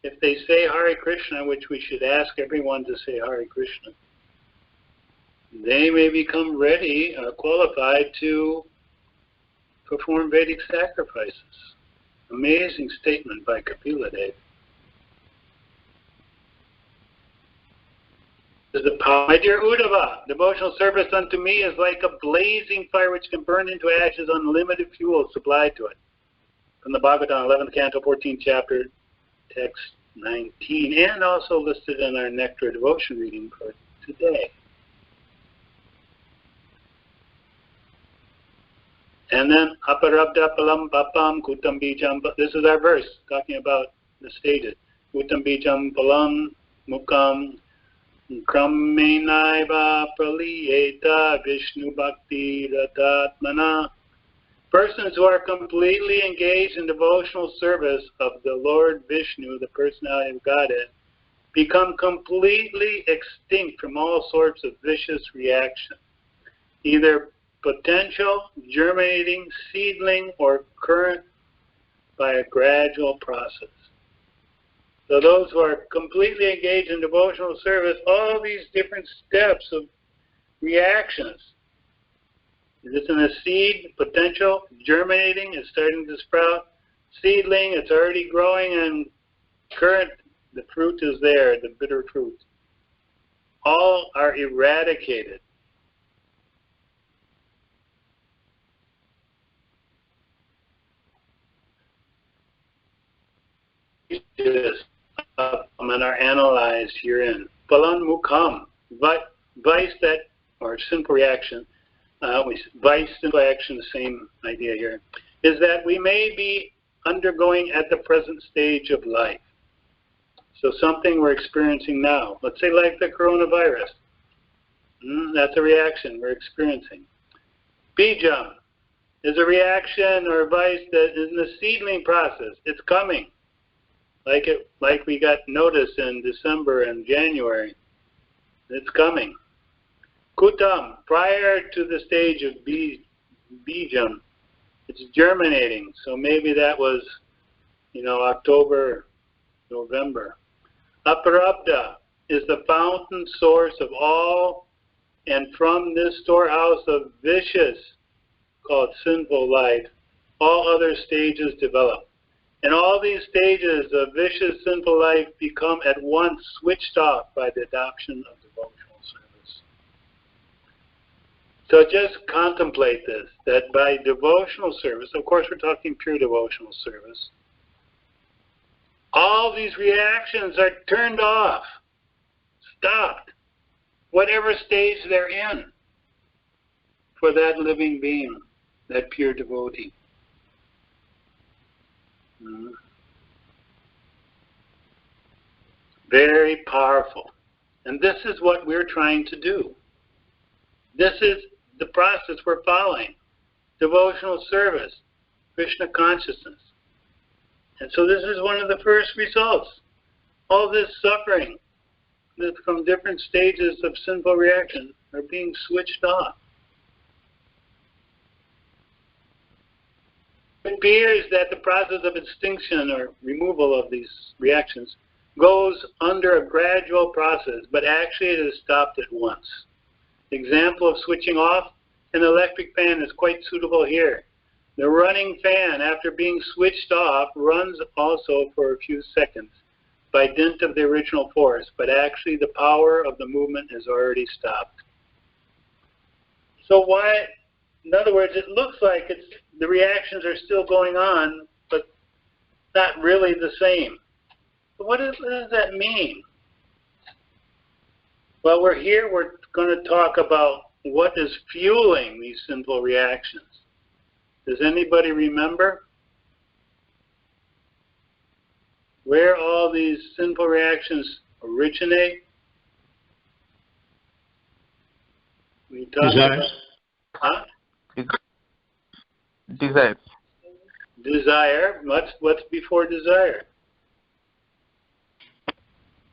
if they say Hare Krishna, which we should ask everyone to say Hare Krishna, they may become ready or qualified to perform Vedic sacrifices. Amazing statement by Kapila Dev. My dear Uddhava, devotional service unto me is like a blazing fire which can burn into ashes unlimited fuel supplied to it. From the Bhagavatam, 11th canto, 14th chapter, text 19, and also listed in our Nectar devotion reading for today. And then, aparabda palam papam kutam bijam, this is our verse talking about the stages. Kutam bijam palam mukam Kramenaiva praliyeta Vishnu Bhakti-rasāmṛta-sindhu. Persons who are completely engaged in devotional service of the Lord Vishnu, the personality of Godhead, become completely extinct from all sorts of vicious reaction, either potential, germinating, seedling, or current by a gradual process. So those who are completely engaged in devotional service, all these different steps of reactions. It's in a seed, potential, germinating, it's starting to sprout, seedling, it's already growing, and current, the fruit is there, the bitter fruit. All are eradicated. And are analyzed herein. Palan mukham, vice that, or sinful reaction, vice, sinful action, the same idea here, is that we may be undergoing at the present stage of life. So something we're experiencing now, let's say like the coronavirus, that's a reaction we're experiencing. Bijam is a reaction or vice that is in the seedling process. It's coming. Like we got notice in December and January. It's coming. Kutam, prior to the stage of Bijam, it's germinating. So maybe that was, October, November. Aparabda is the fountain source of all, and from this storehouse of vicious, called sinful life, all other stages develop. And all these stages of vicious, sinful life become at once switched off by the adoption of devotional service. So just contemplate this, that by devotional service, of course we're talking pure devotional service, all these reactions are turned off, stopped, whatever stage they're in, for that living being, that pure devotee. Very powerful. And this is what we're trying to do. This is the process we're following. Devotional service, Krishna consciousness. And so this is one of the first results. All this suffering from different stages of sinful reaction are being switched off. It appears that the process of extinction or removal of these reactions goes under a gradual process, but actually it is stopped at once. The example of switching off an electric fan is quite suitable here. The running fan, after being switched off, runs also for a few seconds by dint of the original force, but actually the power of the movement is already stopped. So why, in other words, it looks like the reactions are still going on, but not really the same. But what does that mean? Well, we're going to talk about what is fueling these sinful reactions. Does anybody remember where all these sinful reactions originate? Desire. Huh? Desire. Desire. What's before desire?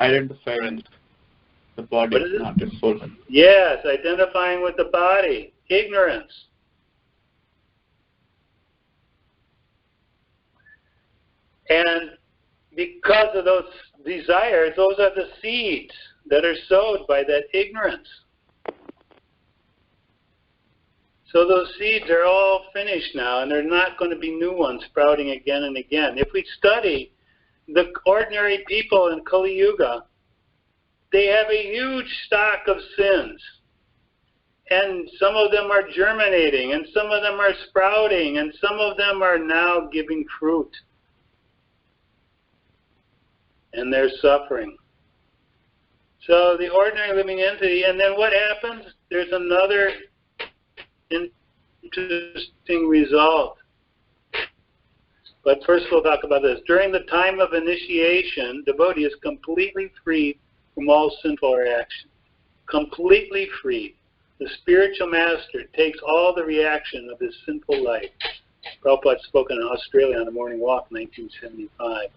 Identifying the body, not the soul. Yes, identifying with the body. Ignorance. And because of those desires, those are the seeds that are sowed by that ignorance. So those seeds are all finished now, and there are not going to be new ones sprouting again and again. If we study the ordinary people in Kali Yuga, they have a huge stock of sins. And some of them are germinating, and some of them are sprouting, and some of them are now giving fruit. And they're suffering. So the ordinary living entity, and then what happens? There's another interesting result. But first we'll talk about this. During the time of initiation, devotee is completely free from all sinful reaction. Completely free. The spiritual master takes all the reaction of his sinful life. Prabhupada spoke in Australia on a morning walk in 1975.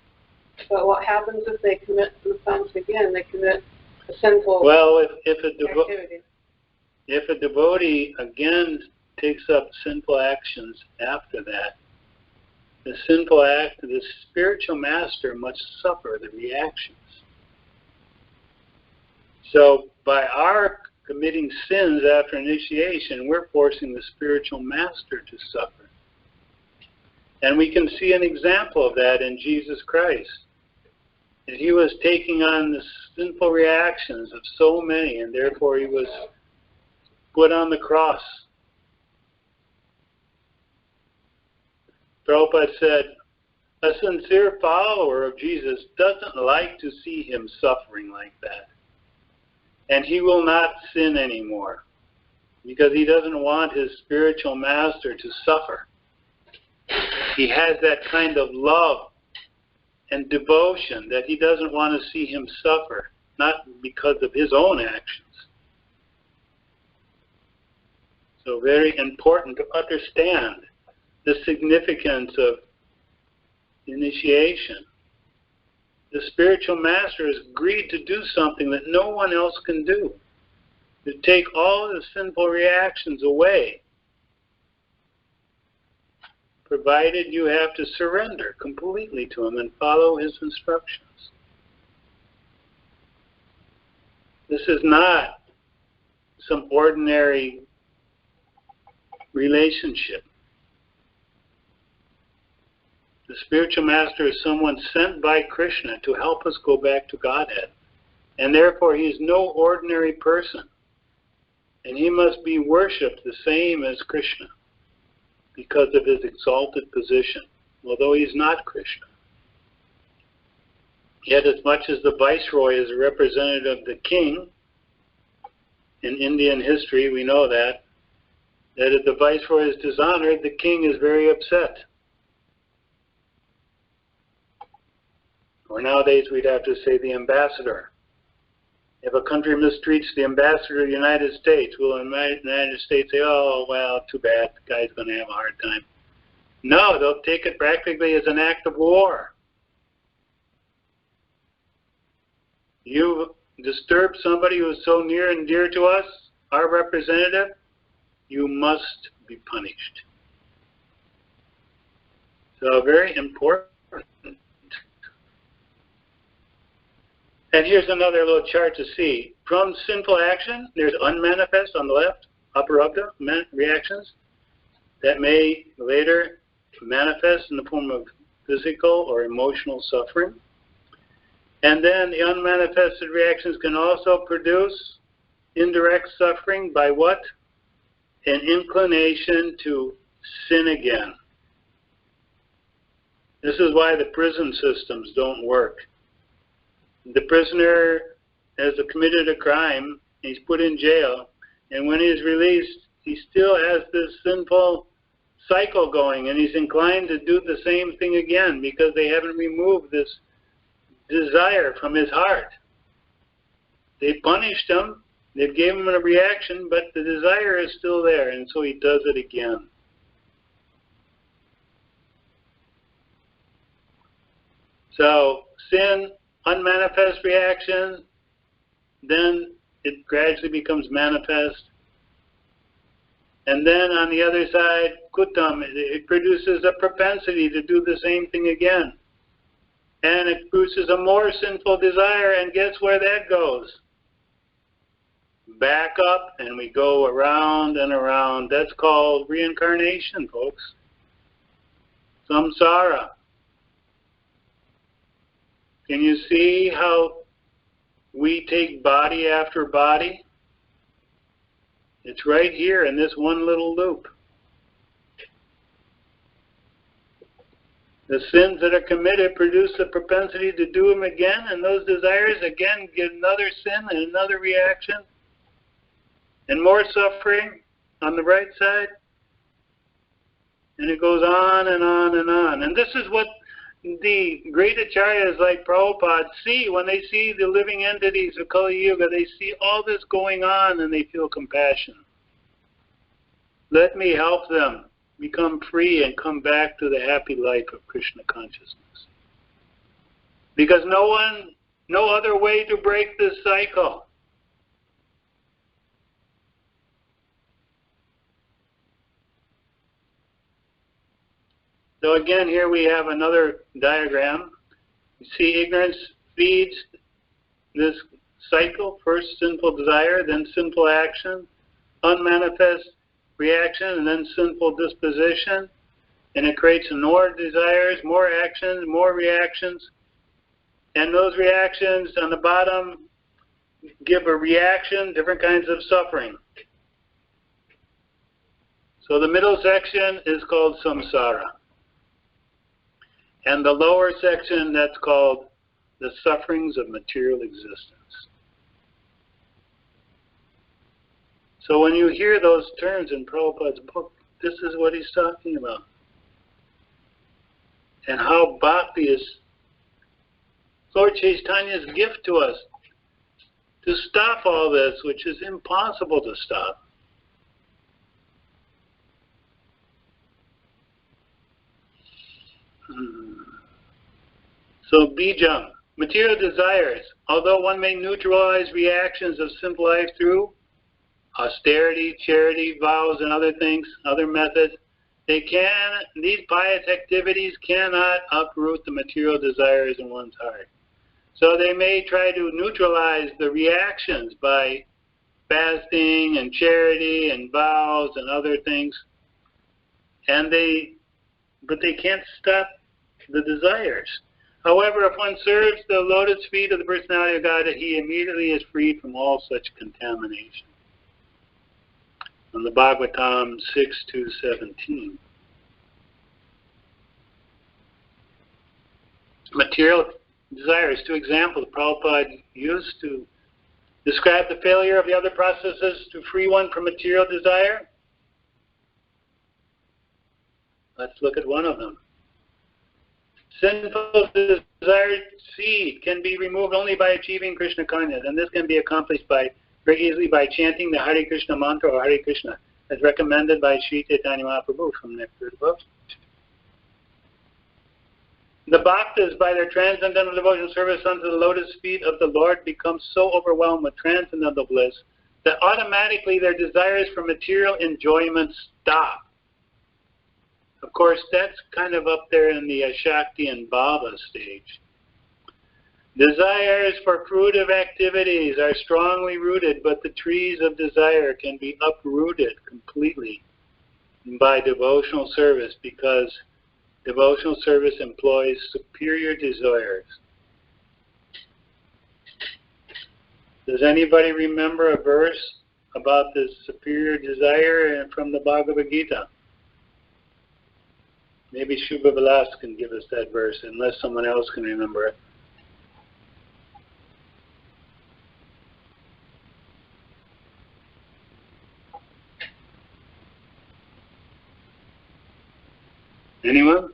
But what happens if they commit the offense again? They commit a sinful activity. If a devotee again takes up sinful actions after that, the spiritual master must suffer the reactions. So by our committing sins after initiation, we're forcing the spiritual master to suffer. And we can see an example of that in Jesus Christ. And he was taking on the sinful reactions of so many, and therefore he was put on the cross. Prabhupada said, a sincere follower of Jesus doesn't like to see him suffering like that. And he will not sin anymore because he doesn't want his spiritual master to suffer. He has that kind of love and devotion that he doesn't want to see him suffer, not because of his own actions. So very important to understand the significance of initiation. The spiritual master has agreed to do something that no one else can do, to take all of the sinful reactions away, provided you have to surrender completely to him and follow his instructions. This is not some ordinary relationship. The spiritual master is someone sent by Krishna to help us go back to Godhead. And therefore he is no ordinary person. And he must be worshipped the same as Krishna because of his exalted position, although he's not Krishna. Yet as much as the viceroy is a representative of the king, in Indian history we know that if the viceroy is dishonored, the king is very upset. Or nowadays we'd have to say the ambassador. If a country mistreats the ambassador of the United States, will the United States say, oh, well, too bad, the guy's going to have a hard time? No, they'll take it practically as an act of war. You disturb somebody who is so near and dear to us, our representative, you must be punished. So very important. And here's another little chart to see. From sinful action, there's unmanifest on the left, aparabdha reactions that may later manifest in the form of physical or emotional suffering. And then the unmanifested reactions can also produce indirect suffering by what? An inclination to sin again. This is why the prison systems don't work. The prisoner has committed a crime, he's put in jail, and when he's released, he still has this sinful cycle going, and he's inclined to do the same thing again because they haven't removed this desire from his heart. They punished him, they gave him a reaction, but the desire is still there, and so he does it again. So sin, unmanifest reaction, then it gradually becomes manifest. And then on the other side, kutam, it produces a propensity to do the same thing again. And it produces a more sinful desire, and guess where that goes? Back up, and we go around and around. That's called reincarnation, folks. Samsara. Can you see how we take body after body? It's right here in this one little loop. The sins that are committed produce the propensity to do them again, and those desires again get another sin and another reaction, and more suffering on the right side. And it goes on and on and on. And this is what the great acharyas like Prabhupada see when they see the living entities of Kali Yuga. They see all this going on and they feel compassion. Let me help them become free and come back to the happy life of Krishna consciousness. Because no other way to break this cycle. So again, here we have another diagram. You see ignorance feeds this cycle. First sinful desire, then sinful action, unmanifest reaction, and then sinful disposition. And it creates more desires, more actions, more reactions. And those reactions on the bottom give a reaction, different kinds of suffering. So the middle section is called samsara. And the lower section, that's called the sufferings of material existence. So when you hear those terms in Prabhupada's book, this is what he's talking about. And how bhakti is Lord Chaitanya's gift to us to stop all this, which is impossible to stop. So bijam, material desires, although one may neutralize reactions of simple life through austerity, charity, vows, and other things, other methods, these pious activities cannot uproot the material desires in one's heart. So they may try to neutralize the reactions by fasting and charity and vows and other things, but they can't stop the desires. However, if one serves the lotus feet of the personality of God, he immediately is freed from all such contamination. On the Bhagavatam 6:2-17. Material desires, two examples Prabhupada used to describe the failure of the other processes to free one from material desire. Let's look at one of them. Sinful desire seed can be removed only by achieving Krishna consciousness, and this can be accomplished very easily by chanting the Hare Krishna mantra or Hare Krishna, as recommended by Sri Chaitanya Mahaprabhu from Nectar. The bhaktas, by their transcendental devotion service unto the lotus feet of the Lord, become so overwhelmed with transcendental bliss that automatically their desires for material enjoyment stop. Of course, that's kind of up there in the Shakti and Bhava stage. Desires for fruitive activities are strongly rooted, but the trees of desire can be uprooted completely by devotional service, because devotional service employs superior desires. Does anybody remember a verse about this superior desire from the Bhagavad Gita? Maybe Shubha Vilas can give us that verse, unless someone else can remember it. Anyone?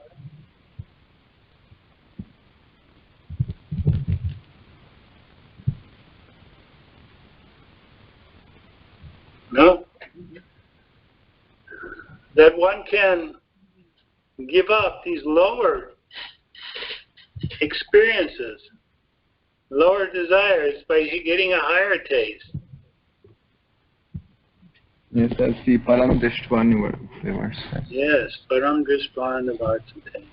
No? That one can give up these lower experiences, lower desires by getting a higher taste. Yes, that's the Param Drishtva verse. Yes, Param Drishtva Nivartate.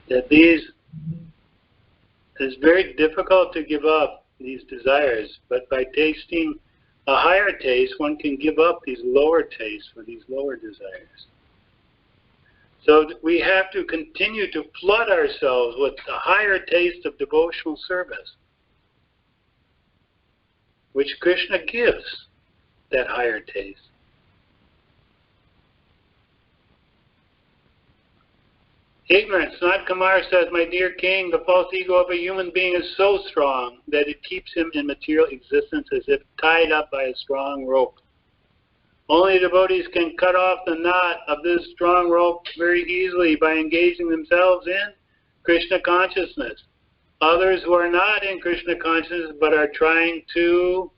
That these, it's very difficult to give up these desires, but by tasting a higher taste, one can give up these lower tastes for these lower desires. So we have to continue to flood ourselves with a higher taste of devotional service, which Krishna gives, that higher taste. Ignorance. Nat Kumar says, my dear king, the false ego of a human being is so strong that it keeps him in material existence as if tied up by a strong rope. Only devotees can cut off the knot of this strong rope very easily by engaging themselves in Krishna consciousness. Others who are not in Krishna consciousness but are trying to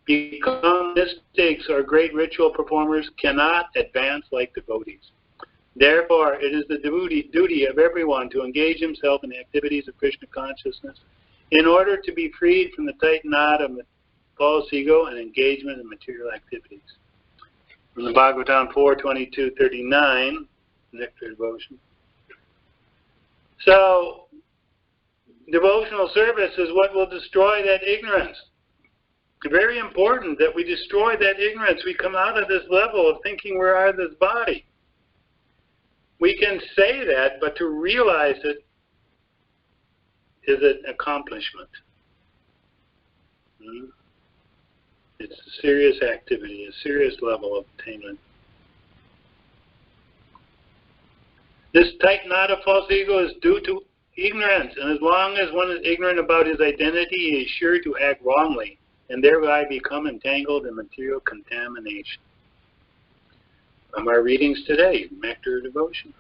become mystics or great ritual performers cannot advance like devotees. Therefore, it is the duty of everyone to engage himself in the activities of Krishna consciousness in order to be freed from the tight knot of false ego and engagement in material activities. From the Bhagavatam 4:22-39, Nectar devotion. So, devotional service is what will destroy that ignorance. It's very important that we destroy that ignorance. We come out of this level of thinking we are this body. We can say that, but to realize it is an accomplishment. It's a serious activity, a serious level of attainment. This tight knot of false ego is due to ignorance, and as long as one is ignorant about his identity, he is sure to act wrongly, and thereby become entangled in material contamination. From our readings today, Nectar devotion.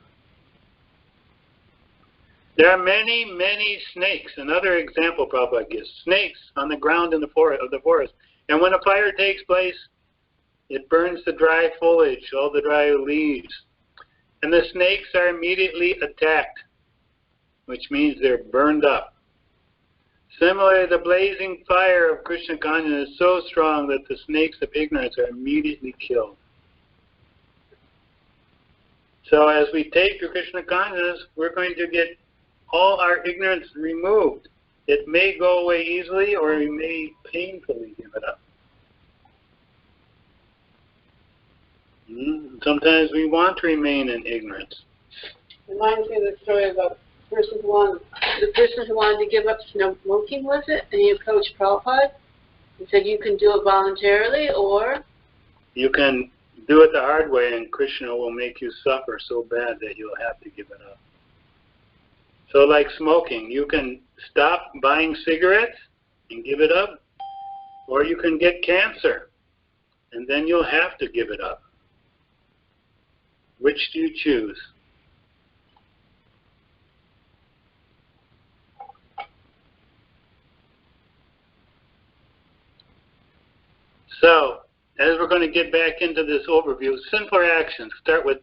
There are many, many snakes. Another example Prabhupada gives. Snakes on the ground in the forest. And when a fire takes place, it burns the dry foliage, all the dry leaves. And the snakes are immediately attacked, which means they're burned up. Similarly, the blazing fire of Krishna consciousness is so strong that the snakes of ignorance are immediately killed. So as we take to Krishna consciousness, we're going to get all our ignorance removed. It may go away easily, or we may painfully give it up. Sometimes we want to remain in ignorance. Reminds me of the story about the person who wanted to give up smoking, was it? And he approached Prabhupada and said, you can do it voluntarily, or you can do it the hard way, and Krishna will make you suffer so bad that you'll have to give it up. So like smoking, you can stop buying cigarettes and give it up, or you can get cancer, and then you'll have to give it up. Which do you choose? So, as we're going to get back into this overview, simpler actions. Start with,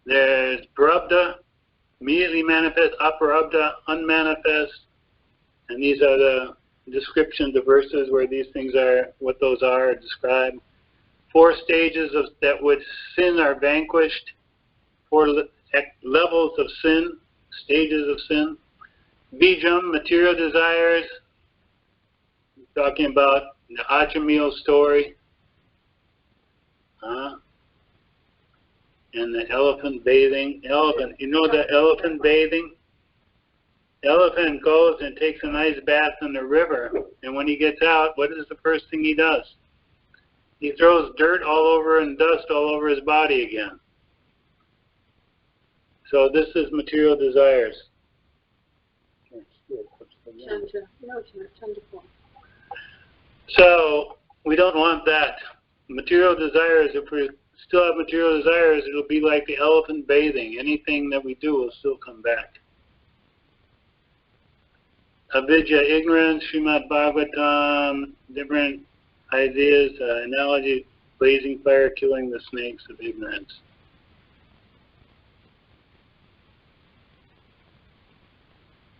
there's prarabdha, immediately manifest, aprarabdha, unmanifest, and these are the descriptions, the verses where these things are, what those are described. 4 stages that with sin are vanquished, 4 levels of sin, stages of sin. Bijam, material desires, talking about the Ajamil story, and the elephant bathing. Elephant, you know the elephant bathing? Elephant goes and takes a nice bath in the river, and when he gets out, what is the first thing he does? he throws dirt all over and dust all over his body again. So this is material desires. So we don't want that. Material desires, if we still have material desires, it'll be like the elephant bathing. Anything that we do will still come back. Avidya, ignorance, Srimad Bhagavatam, different ideas, analogy, blazing fire, killing the snakes of ignorance.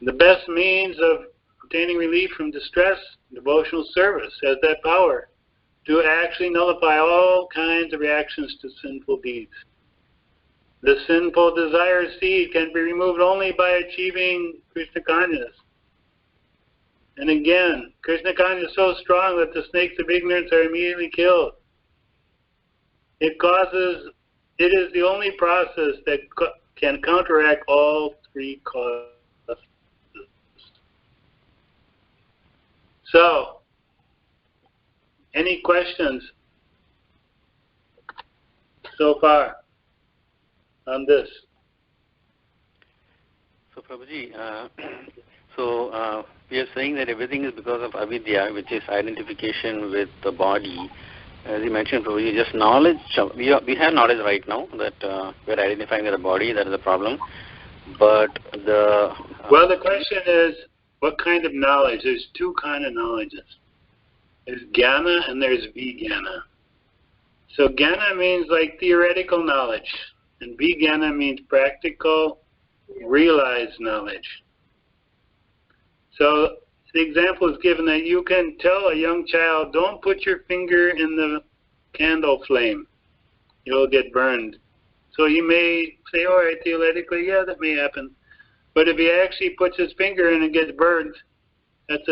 The best means of obtaining relief from distress, devotional service, has that power to actually nullify all kinds of reactions to sinful deeds. The sinful desire seed can be removed only by achieving Krishna consciousness. And again, Krishna consciousness is so strong that the snakes of ignorance are immediately killed. It is the only process that can counteract all three causes. So, any questions so far on this? So, Prabhuji, we are saying that everything is because of avidya, which is identification with the body. As you mentioned, Prabhuji, just knowledge. We have knowledge right now that we are identifying with the body. That is the problem. But well, the question is, what kind of knowledge? There's two kinds of knowledges. There's jnana and there's vijnana. So jnana means like theoretical knowledge, and vijnana means practical, realized knowledge. So the example is given that you can tell a young child, don't put your finger in the candle flame. You'll get burned. So he may say, all right, theoretically, yeah, that may happen. But if he actually puts his finger in and gets burned, that's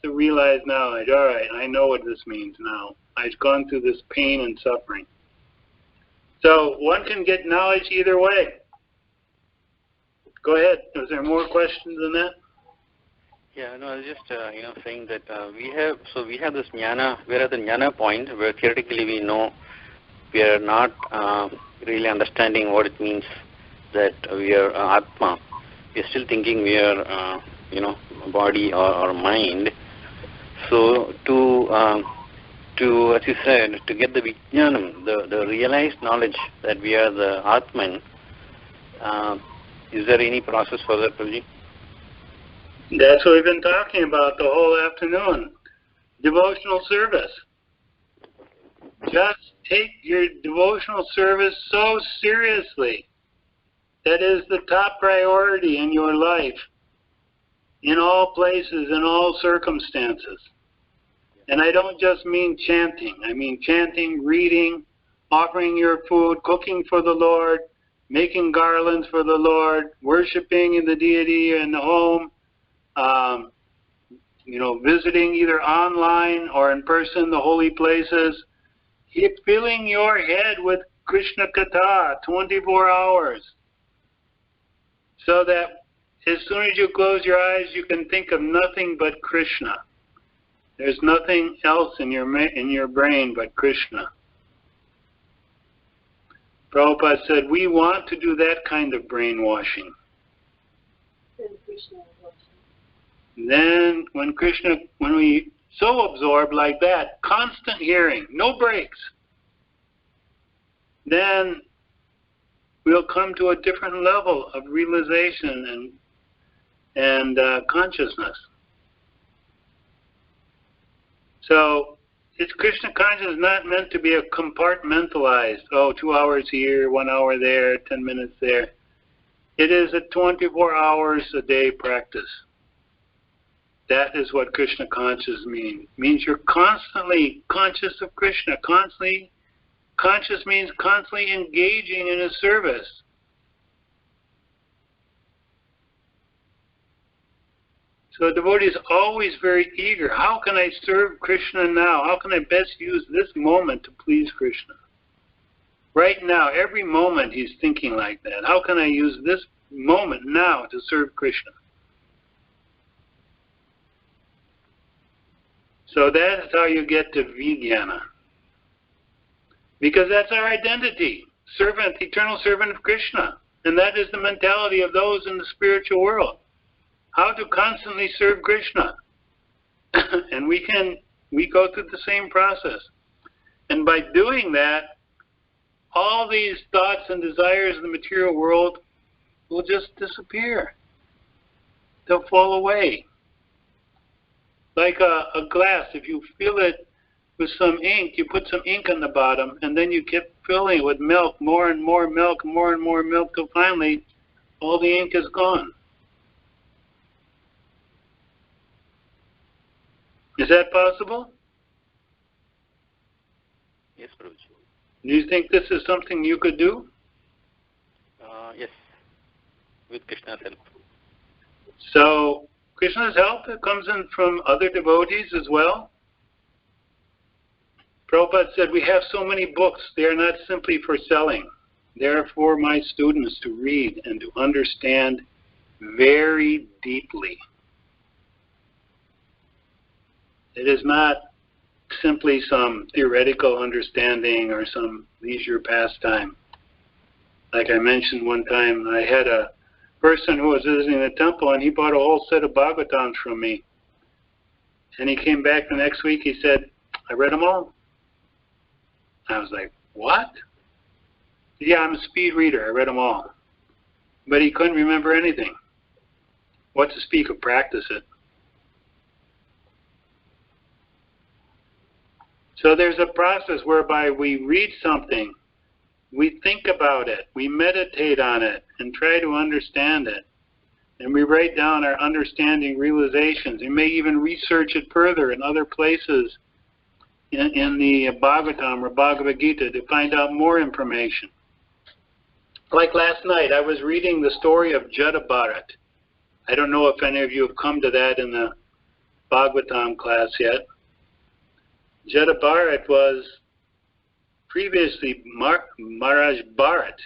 the realized knowledge. All right, I know what this means now. I've gone through this pain and suffering. So one can get knowledge either way. Go ahead. Is there more questions than that? Yeah, no, I was just saying that we have this jnana. We're at the jnana point where theoretically we know we are not really understanding what it means that we are Atma. We are still thinking we are, body or mind. So to as you said, to get the vijnanam, the realized knowledge that we are the Atman, is there any process for that, Prabhuji? That's what we've been talking about the whole afternoon. Devotional service. Just take your devotional service so seriously. That is the top priority in your life, in all places, in all circumstances. And I don't just mean chanting. I mean chanting, reading, offering your food, cooking for the Lord, making garlands for the Lord, worshiping in the deity in the home, visiting either online or in person the holy places. Keep filling your head with Krishna Katha 24 hours. So that as soon as you close your eyes, you can think of nothing but Krishna. There's nothing else in your brain but Krishna. Prabhupada said, we want to do that kind of brainwashing. Then when we so absorb like that, constant hearing, no breaks, then we'll come to a different level of realization and consciousness. So it's Krishna consciousness not meant to be a compartmentalized, 2 hours here, 1 hour there, 10 minutes there. It is a 24 hours a day practice. That is what Krishna consciousness means. It means you're constantly conscious of Krishna. Conscious means constantly engaging in His service. So a devotee is always very eager. How can I serve Krishna now? How can I best use this moment to please Krishna? Right now, every moment he's thinking like that. How can I use this moment now to serve Krishna? So that is how you get to vijnana. Because that's our identity. Servant, eternal servant of Krishna. And that is the mentality of those in the spiritual world. How to constantly serve Krishna. And we go through the same process. And by doing that, all these thoughts and desires in the material world will just disappear. They'll fall away. Like a glass, if you fill it with some ink, you put some ink on the bottom, and then you keep filling it with milk, more and more milk, more and more milk, till finally all the ink is gone. Is that possible? Yes, Prabhuji. Do you think this is something you could do? Yes, with Krishna's help. So, Krishna's help comes in from other devotees as well. Prabhupada said, we have so many books, they are not simply for selling. They are for my students to read and to understand very deeply. It is not simply some theoretical understanding or some leisure pastime. Like I mentioned one time, I had a person who was visiting the temple, and he bought a whole set of Bhagavatams from me. And he came back the next week, he said, I read them all. I was like, what? Yeah, I'm a speed reader, I read them all. But he couldn't remember anything. What to speak of practice it. So there's a process whereby we read something, we think about it, we meditate on it, and try to understand it. And we write down our understanding realizations. We may even research it further in other places in the Bhagavatam or Bhagavad Gita to find out more information. Like last night, I was reading the story of Jada Bharat. I don't know if any of you have come to that in the Bhagavatam class yet. Jada Bharat was previously Maharaj Bharat,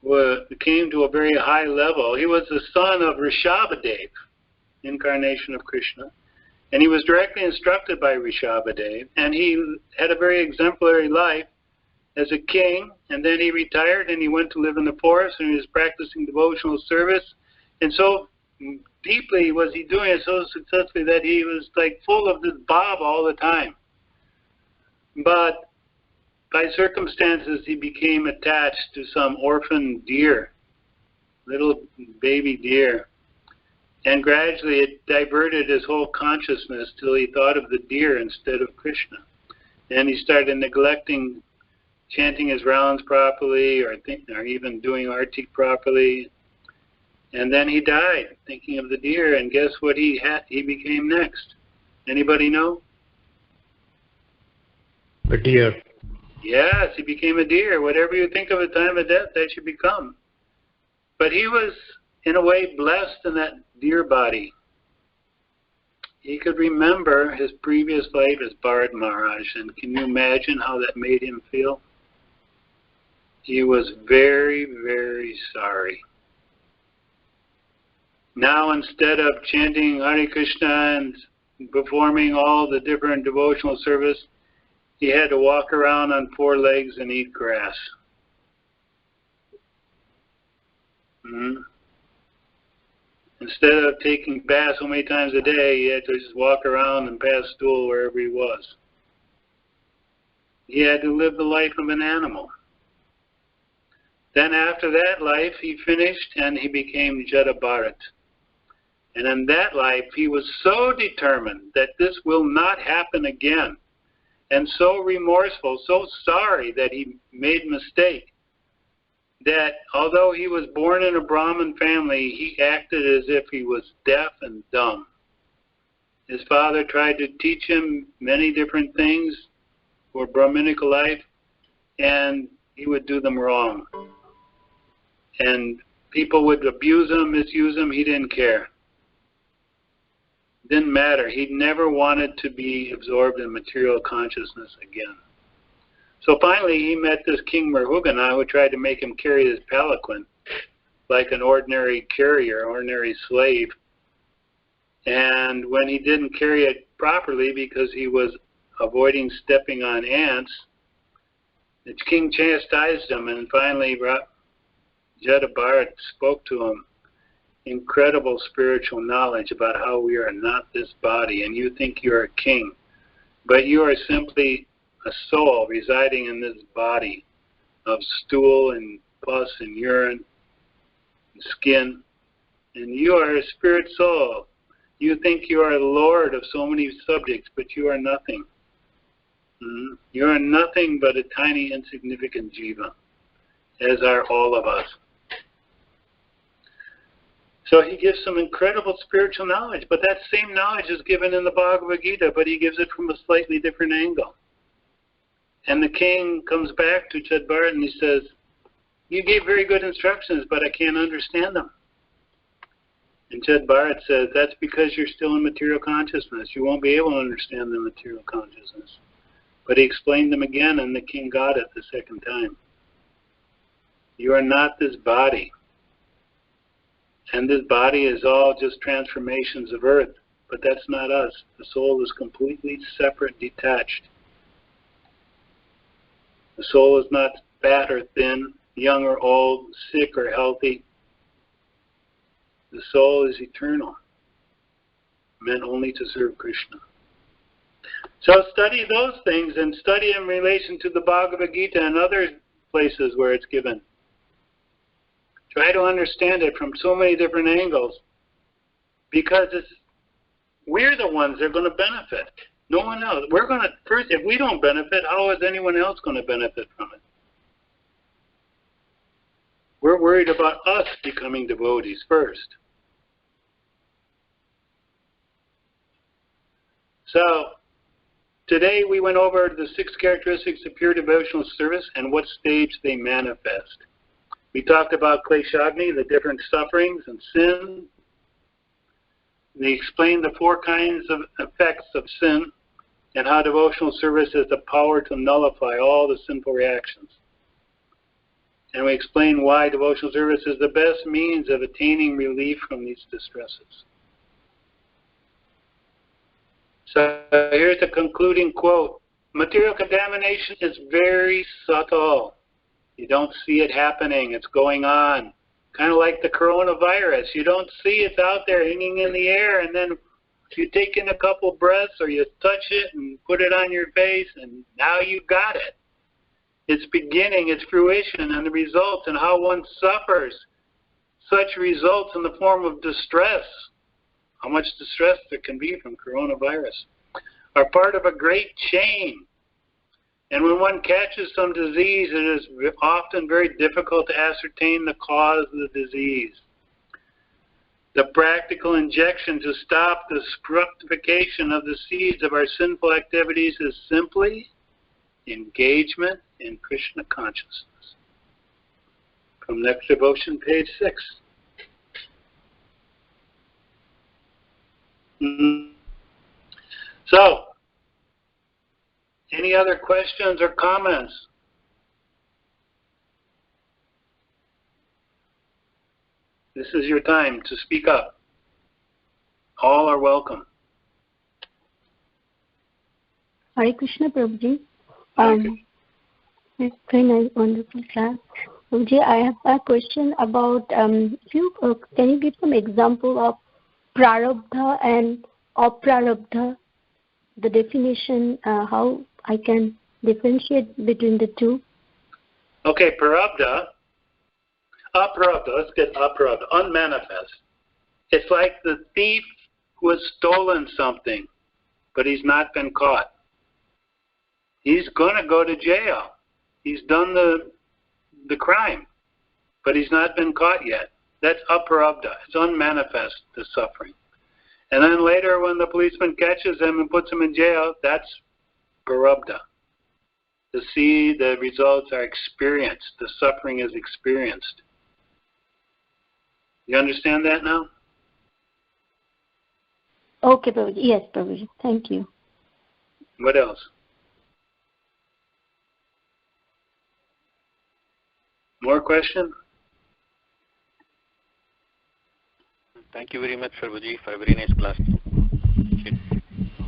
who came to a very high level. He was the son of Rishabhadev, incarnation of Krishna, and he was directly instructed by Rishabhadev, and he had a very exemplary life as a king, and then he retired and he went to live in the forest, and he was practicing devotional service, and so deeply was he doing it so successfully that he was like full of this bhava all the time. But by circumstances, he became attached to some orphan deer, little baby deer. And gradually it diverted his whole consciousness till he thought of the deer instead of Krishna. And he started neglecting chanting his rounds properly or even doing arti properly. And then he died thinking of the deer, and guess what he became next? Anybody know? A deer. Yes, he became a deer. Whatever you think of at the time of death, that should become. But he was, in a way, blessed in that deer body. He could remember his previous life as Bharat Maharaj, and can you imagine how that made him feel? He was very, very sorry. Now, instead of chanting Hare Krishna and performing all the different devotional service, he had to walk around on 4 legs and eat grass. Instead of taking baths so many times a day, he had to just walk around and pass stool wherever he was. He had to live the life of an animal. Then after that life, he finished and he became Jada Bharat. And in that life, he was so determined that this will not happen again, and so remorseful, so sorry that he made a mistake, that although he was born in a Brahmin family, he acted as if he was deaf and dumb. His father tried to teach him many different things for Brahminical life, and he would do them wrong. And people would abuse him, misuse him, he didn't care. Didn't matter. He never wanted to be absorbed in material consciousness again. So finally he met this King Marhugana, who tried to make him carry his palanquin like an ordinary carrier, ordinary slave. And when he didn't carry it properly because he was avoiding stepping on ants, The king chastised him, and finally Jada Bharat spoke to him incredible spiritual knowledge about how we are not this body, and you think you are a king, but you are simply a soul residing in this body of stool and pus and urine and skin, and you are a spirit soul. You think you are the lord of so many subjects, but you are nothing. You are nothing but a tiny, insignificant jiva, as are all of us. So he gives some incredible spiritual knowledge, but that same knowledge is given in the Bhagavad Gita, but he gives it from a slightly different angle. And the king comes back to Jada Bharat and he says, you gave very good instructions, but I can't understand them. And Jada Bharat says, that's because you're still in material consciousness. You won't be able to understand the material consciousness. But he explained them again, and the king got it the second time. You are not this body. And this body is all just transformations of earth. But that's not us. The soul is completely separate, detached. The soul is not fat or thin, young or old, sick or healthy. The soul is eternal, meant only to serve Krishna. So study those things and study in relation to the Bhagavad Gita and other places where it's given. Try to understand it from so many different angles, because we're the ones that are going to benefit. No one else. We're going to, first, if we don't benefit, how is anyone else going to benefit from it? We're worried about us becoming devotees first. So, today we went over the 6 characteristics of pure devotional service and what stage they manifest. We talked about kleshagni, the different sufferings and sin. They explained the 4 kinds of effects of sin and how devotional service has the power to nullify all the sinful reactions. And we explained why devotional service is the best means of attaining relief from these distresses. So here's the concluding quote. Material contamination is very subtle. You don't see it happening. It's going on. Kind of like the coronavirus. You don't see it's out there hanging in the air, and then you take in a couple breaths or you touch it and put it on your face, and now you got it. Its beginning, its fruition, and the results, and how one suffers such results in the form of distress. How much distress there can be from coronavirus are part of a great chain. And when one catches some disease, it is often very difficult to ascertain the cause of the disease. The practical injection to stop the fructification of the seeds of our sinful activities is simply engagement in Krishna consciousness. From Nectar Devotion, page 6. So, any other questions or comments? This is your time to speak up. All are welcome. Hare Krishna, Prabhuji. It's very nice, wonderful class. Prabhuji, I have a question about, can you give some example of prarabdha and aprarabdha, the definition, how I can differentiate between the two? Okay, prarabdha, aprarabdha, let's get aprarabdha, unmanifest. It's like the thief who has stolen something, but he's not been caught. He's going to go to jail. He's done the crime, but he's not been caught yet. That's aprarabdha. It's unmanifest, the suffering. And then later when the policeman catches him and puts him in jail, that's prarabdha. To see the results are experienced. The suffering is experienced. You understand that now? Okay, Prabhuji. Yes, Prabhuji. Thank you. What else? More questions? Thank you very much, Prabhuji, for a very nice class.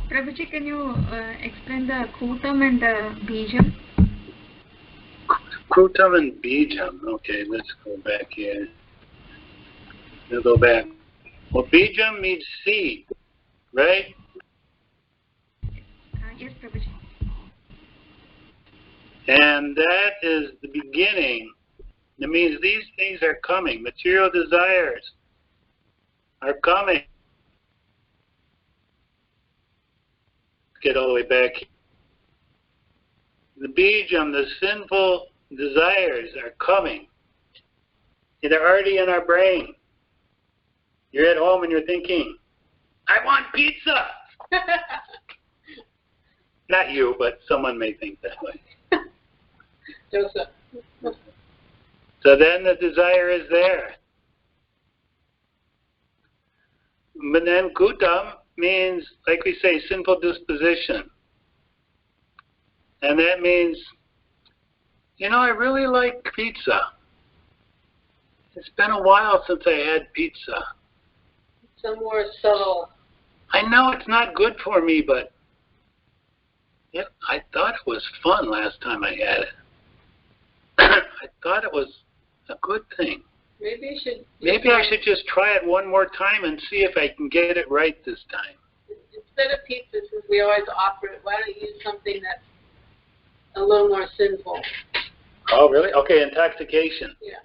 Prabhuji, can you explain the Kutam and the Bijam? Krutam and Bijam. Okay, let's go back here. We'll go back. Well, Bijam means seed, right? Yes, Prabhuji. And that is the beginning. It means these things are coming. Material desires are coming. Get all the way back. The bijam, the sinful desires are coming. They're already in our brain. You're at home and you're thinking, I want pizza. Not you, but someone may think that way. Joseph. So then the desire is there. But then kutam means, like we say, sinful disposition. And that means, I really like pizza. It's been a while since I had pizza. Some more subtle. I know it's not good for me, but I thought it was fun last time I had it. I thought it was a good thing. Maybe I should just try it one more time and see if I can get it right this time. Instead of pizza, since we always offer it, why don't you use something that's a little more sinful? Oh, really? Okay, intoxication. Yeah.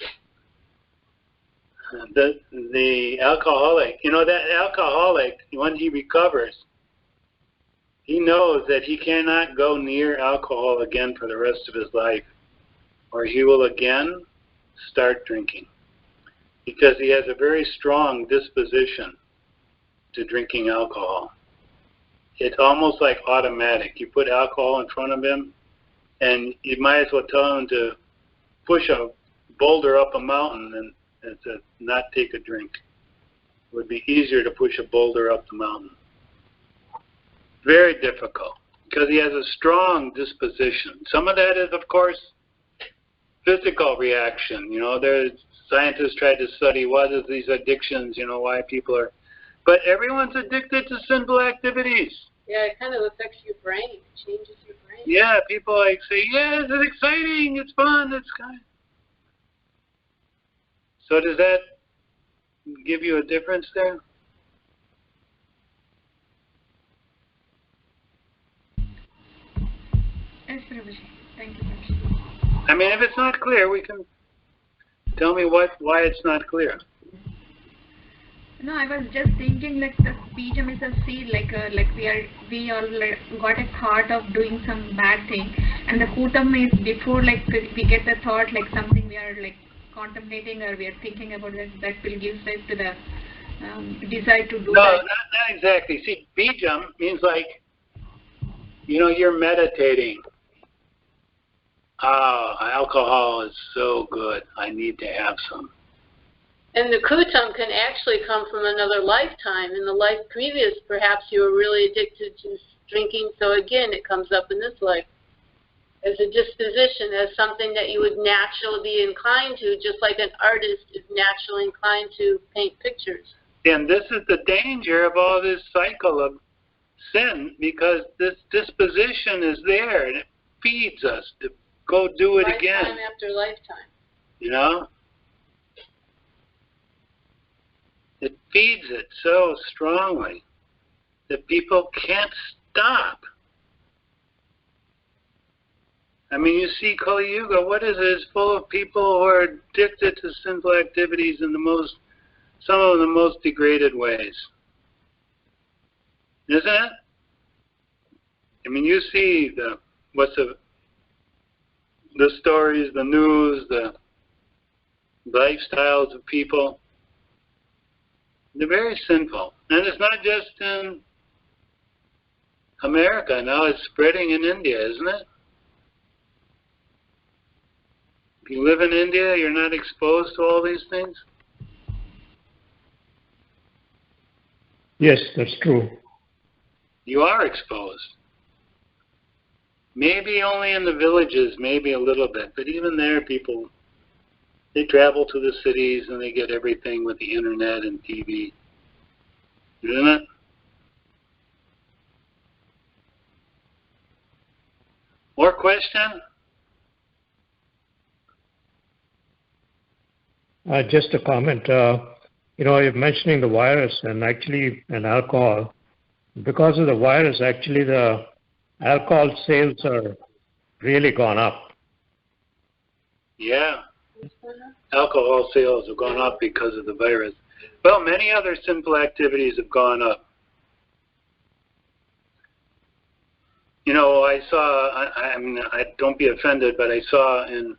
The alcoholic, that alcoholic, when he recovers, he knows that he cannot go near alcohol again for the rest of his life, or he will again start drinking, because he has a very strong disposition to drinking alcohol. It's almost like automatic. You put alcohol in front of him, and you might as well tell him to push a boulder up a mountain and to not take a drink. It would be easier to push a boulder up the mountain. Very difficult, because he has a strong disposition. Some of that is, of course, physical reaction. There's scientists tried to study what is these addictions, why people are... But everyone's addicted to sinful activities. Yeah, it kind of affects your brain. It changes your brain. Yeah, people say, yes, it's exciting, it's fun, it's kind. So does that give you a difference there? Yes, Prabhuji. Thank you, Prabhuji. I mean, if it's not clear, we can tell me why it's not clear. No, I was just thinking like the bijam is a seed, we all got a thought of doing some bad thing, and the kutam is before we get the thought something we are contemplating or we are thinking about that will give rise to the desire to do no, that. not exactly. See, bijam means you're meditating. Alcohol is so good. I need to have some. And the kutam can actually come from another lifetime. In the life previous, perhaps you were really addicted to drinking, so again, it comes up in this life as a disposition, as something that you would naturally be inclined to, just like an artist is naturally inclined to paint pictures. And this is the danger of all this cycle of sin, because this disposition is there, and it feeds us to go do it again. Lifetime after lifetime. It feeds it so strongly that people can't stop. I mean, you see Kali Yuga, what is it? It's full of people who are addicted to sinful activities in some of the most degraded ways. Isn't it? I mean, you see the stories, the news, the lifestyles of people. They're very sinful. And it's not just in America. Now it's spreading in India, isn't it? If you live in India, you're not exposed to all these things? Yes, that's true. You are exposed. Maybe only in the villages, maybe a little bit. But even there, people... They travel to the cities and they get everything with the internet and TV. Isn't it? More question? Just a comment. You're mentioning the virus and actually and alcohol. Because of the virus, actually the alcohol sales are really gone up. Yeah. Alcohol sales have gone up because of the virus. Well, many other sinful activities have gone up. I saw, I don't be offended, but I saw in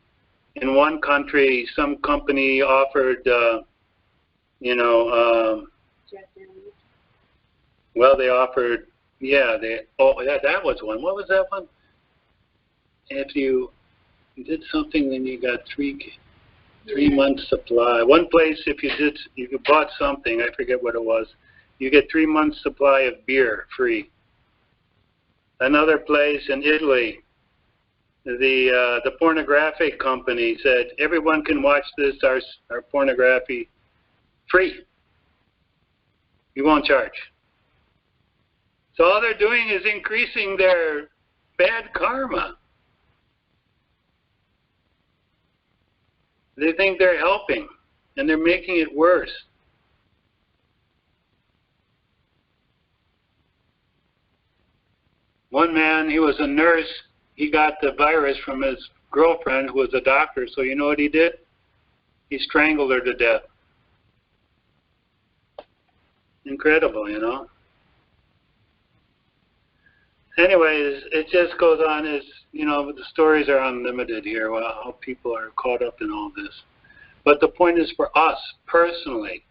one country, some company offered, well, they offered, that was one. What was that one? If you did something, then you got three months supply. One place, if you bought something, I forget what it was, you get 3 months supply of beer free. Another place in Italy, the pornographic company said everyone can watch this our pornography free. You won't charge. So all they're doing is increasing their bad karma. They think they're helping, and they're making it worse. One man, he was a nurse, he got the virus from his girlfriend who was a doctor, so you know what he did? He strangled her to death. Incredible, Anyways, it just goes on the stories are unlimited here, how people are caught up in all this. But the point is for us, personally,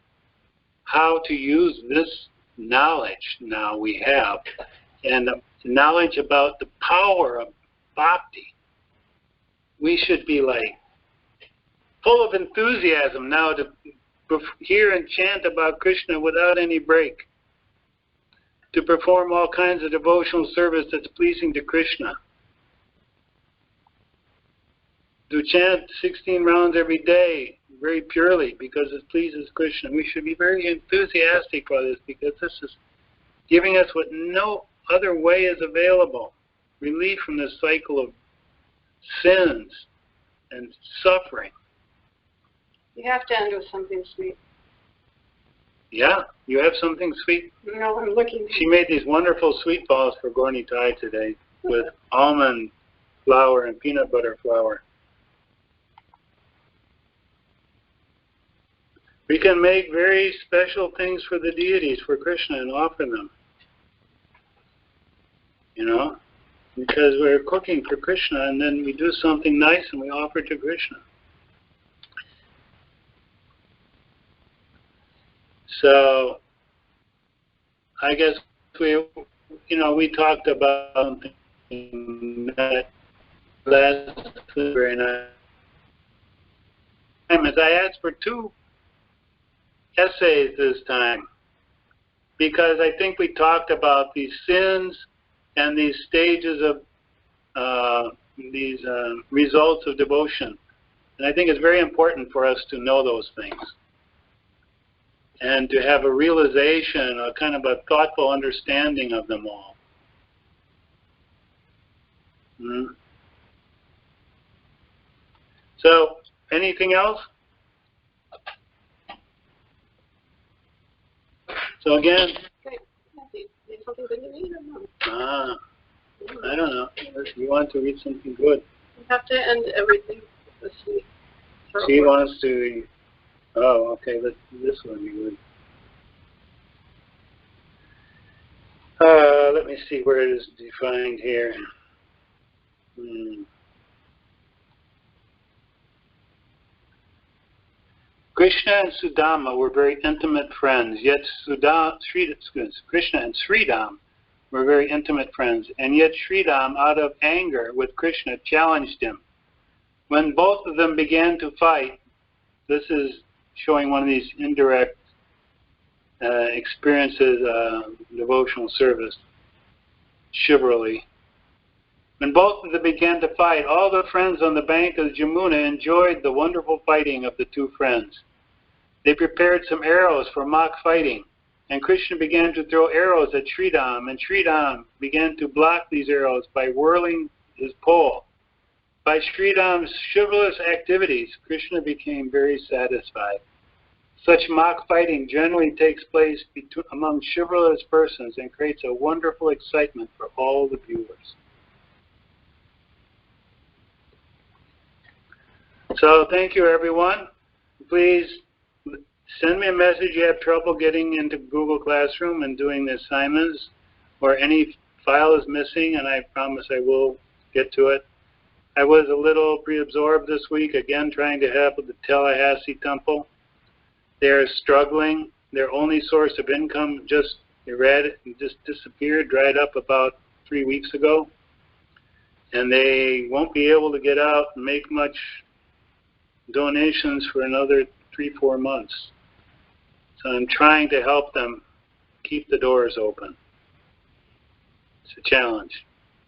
how to use this knowledge now we have, and the knowledge about the power of bhakti. We should be full of enthusiasm now to hear and chant about Krishna without any break, to perform all kinds of devotional service that's pleasing to Krishna, to chant 16 rounds every day very purely because it pleases Krishna. We should be very enthusiastic for this because this is giving us what no other way is available. Relief from this cycle of sins and suffering. You have to end with something sweet. Yeah, you have something sweet? No, I'm looking. She made these wonderful sweet balls for Gorni Tai today with almond flour and peanut butter flour. We can make very special things for the deities, for Krishna, and offer them. Because we're cooking for Krishna, and then we do something nice and we offer to Krishna. So, I guess we talked about that last very nice time. As I asked for 2 essays this time, because I think we talked about these sins and these stages of these results of devotion. And I think it's very important for us to know those things and to have a realization, a kind of a thoughtful understanding of them all. So, anything else? So again, something good to read or no? I don't know. You want to read something good? You have to end everything this week. She wants to. Oh, okay. This one be good. Let me see where it is defined here. Krishna and Sudama were very intimate friends, yet Krishna and Sridham were very intimate friends, and yet Sridham, out of anger with Krishna, challenged him. When both of them began to fight, this is showing one of these indirect experiences of devotional service, chivalry. When both of them began to fight, all the friends on the bank of the Jamuna enjoyed the wonderful fighting of the 2 friends. They prepared some arrows for mock fighting, and Krishna began to throw arrows at Sridham, and Sridham began to block these arrows by whirling his pole. By Sri Ram's chivalrous activities, Krishna became very satisfied. Such mock fighting generally takes place among chivalrous persons and creates a wonderful excitement for all the viewers. So thank you, everyone. Please send me a message if you have trouble getting into Google Classroom and doing the assignments, or any file is missing, and I promise I will get to it. I was a little pre-absorbed this week, again trying to help with the Tallahassee Temple. They're struggling. Their only source of income just disappeared, dried up about 3 weeks ago. And they won't be able to get out and make much donations for another 3-4 months. So I'm trying to help them keep the doors open. It's a challenge.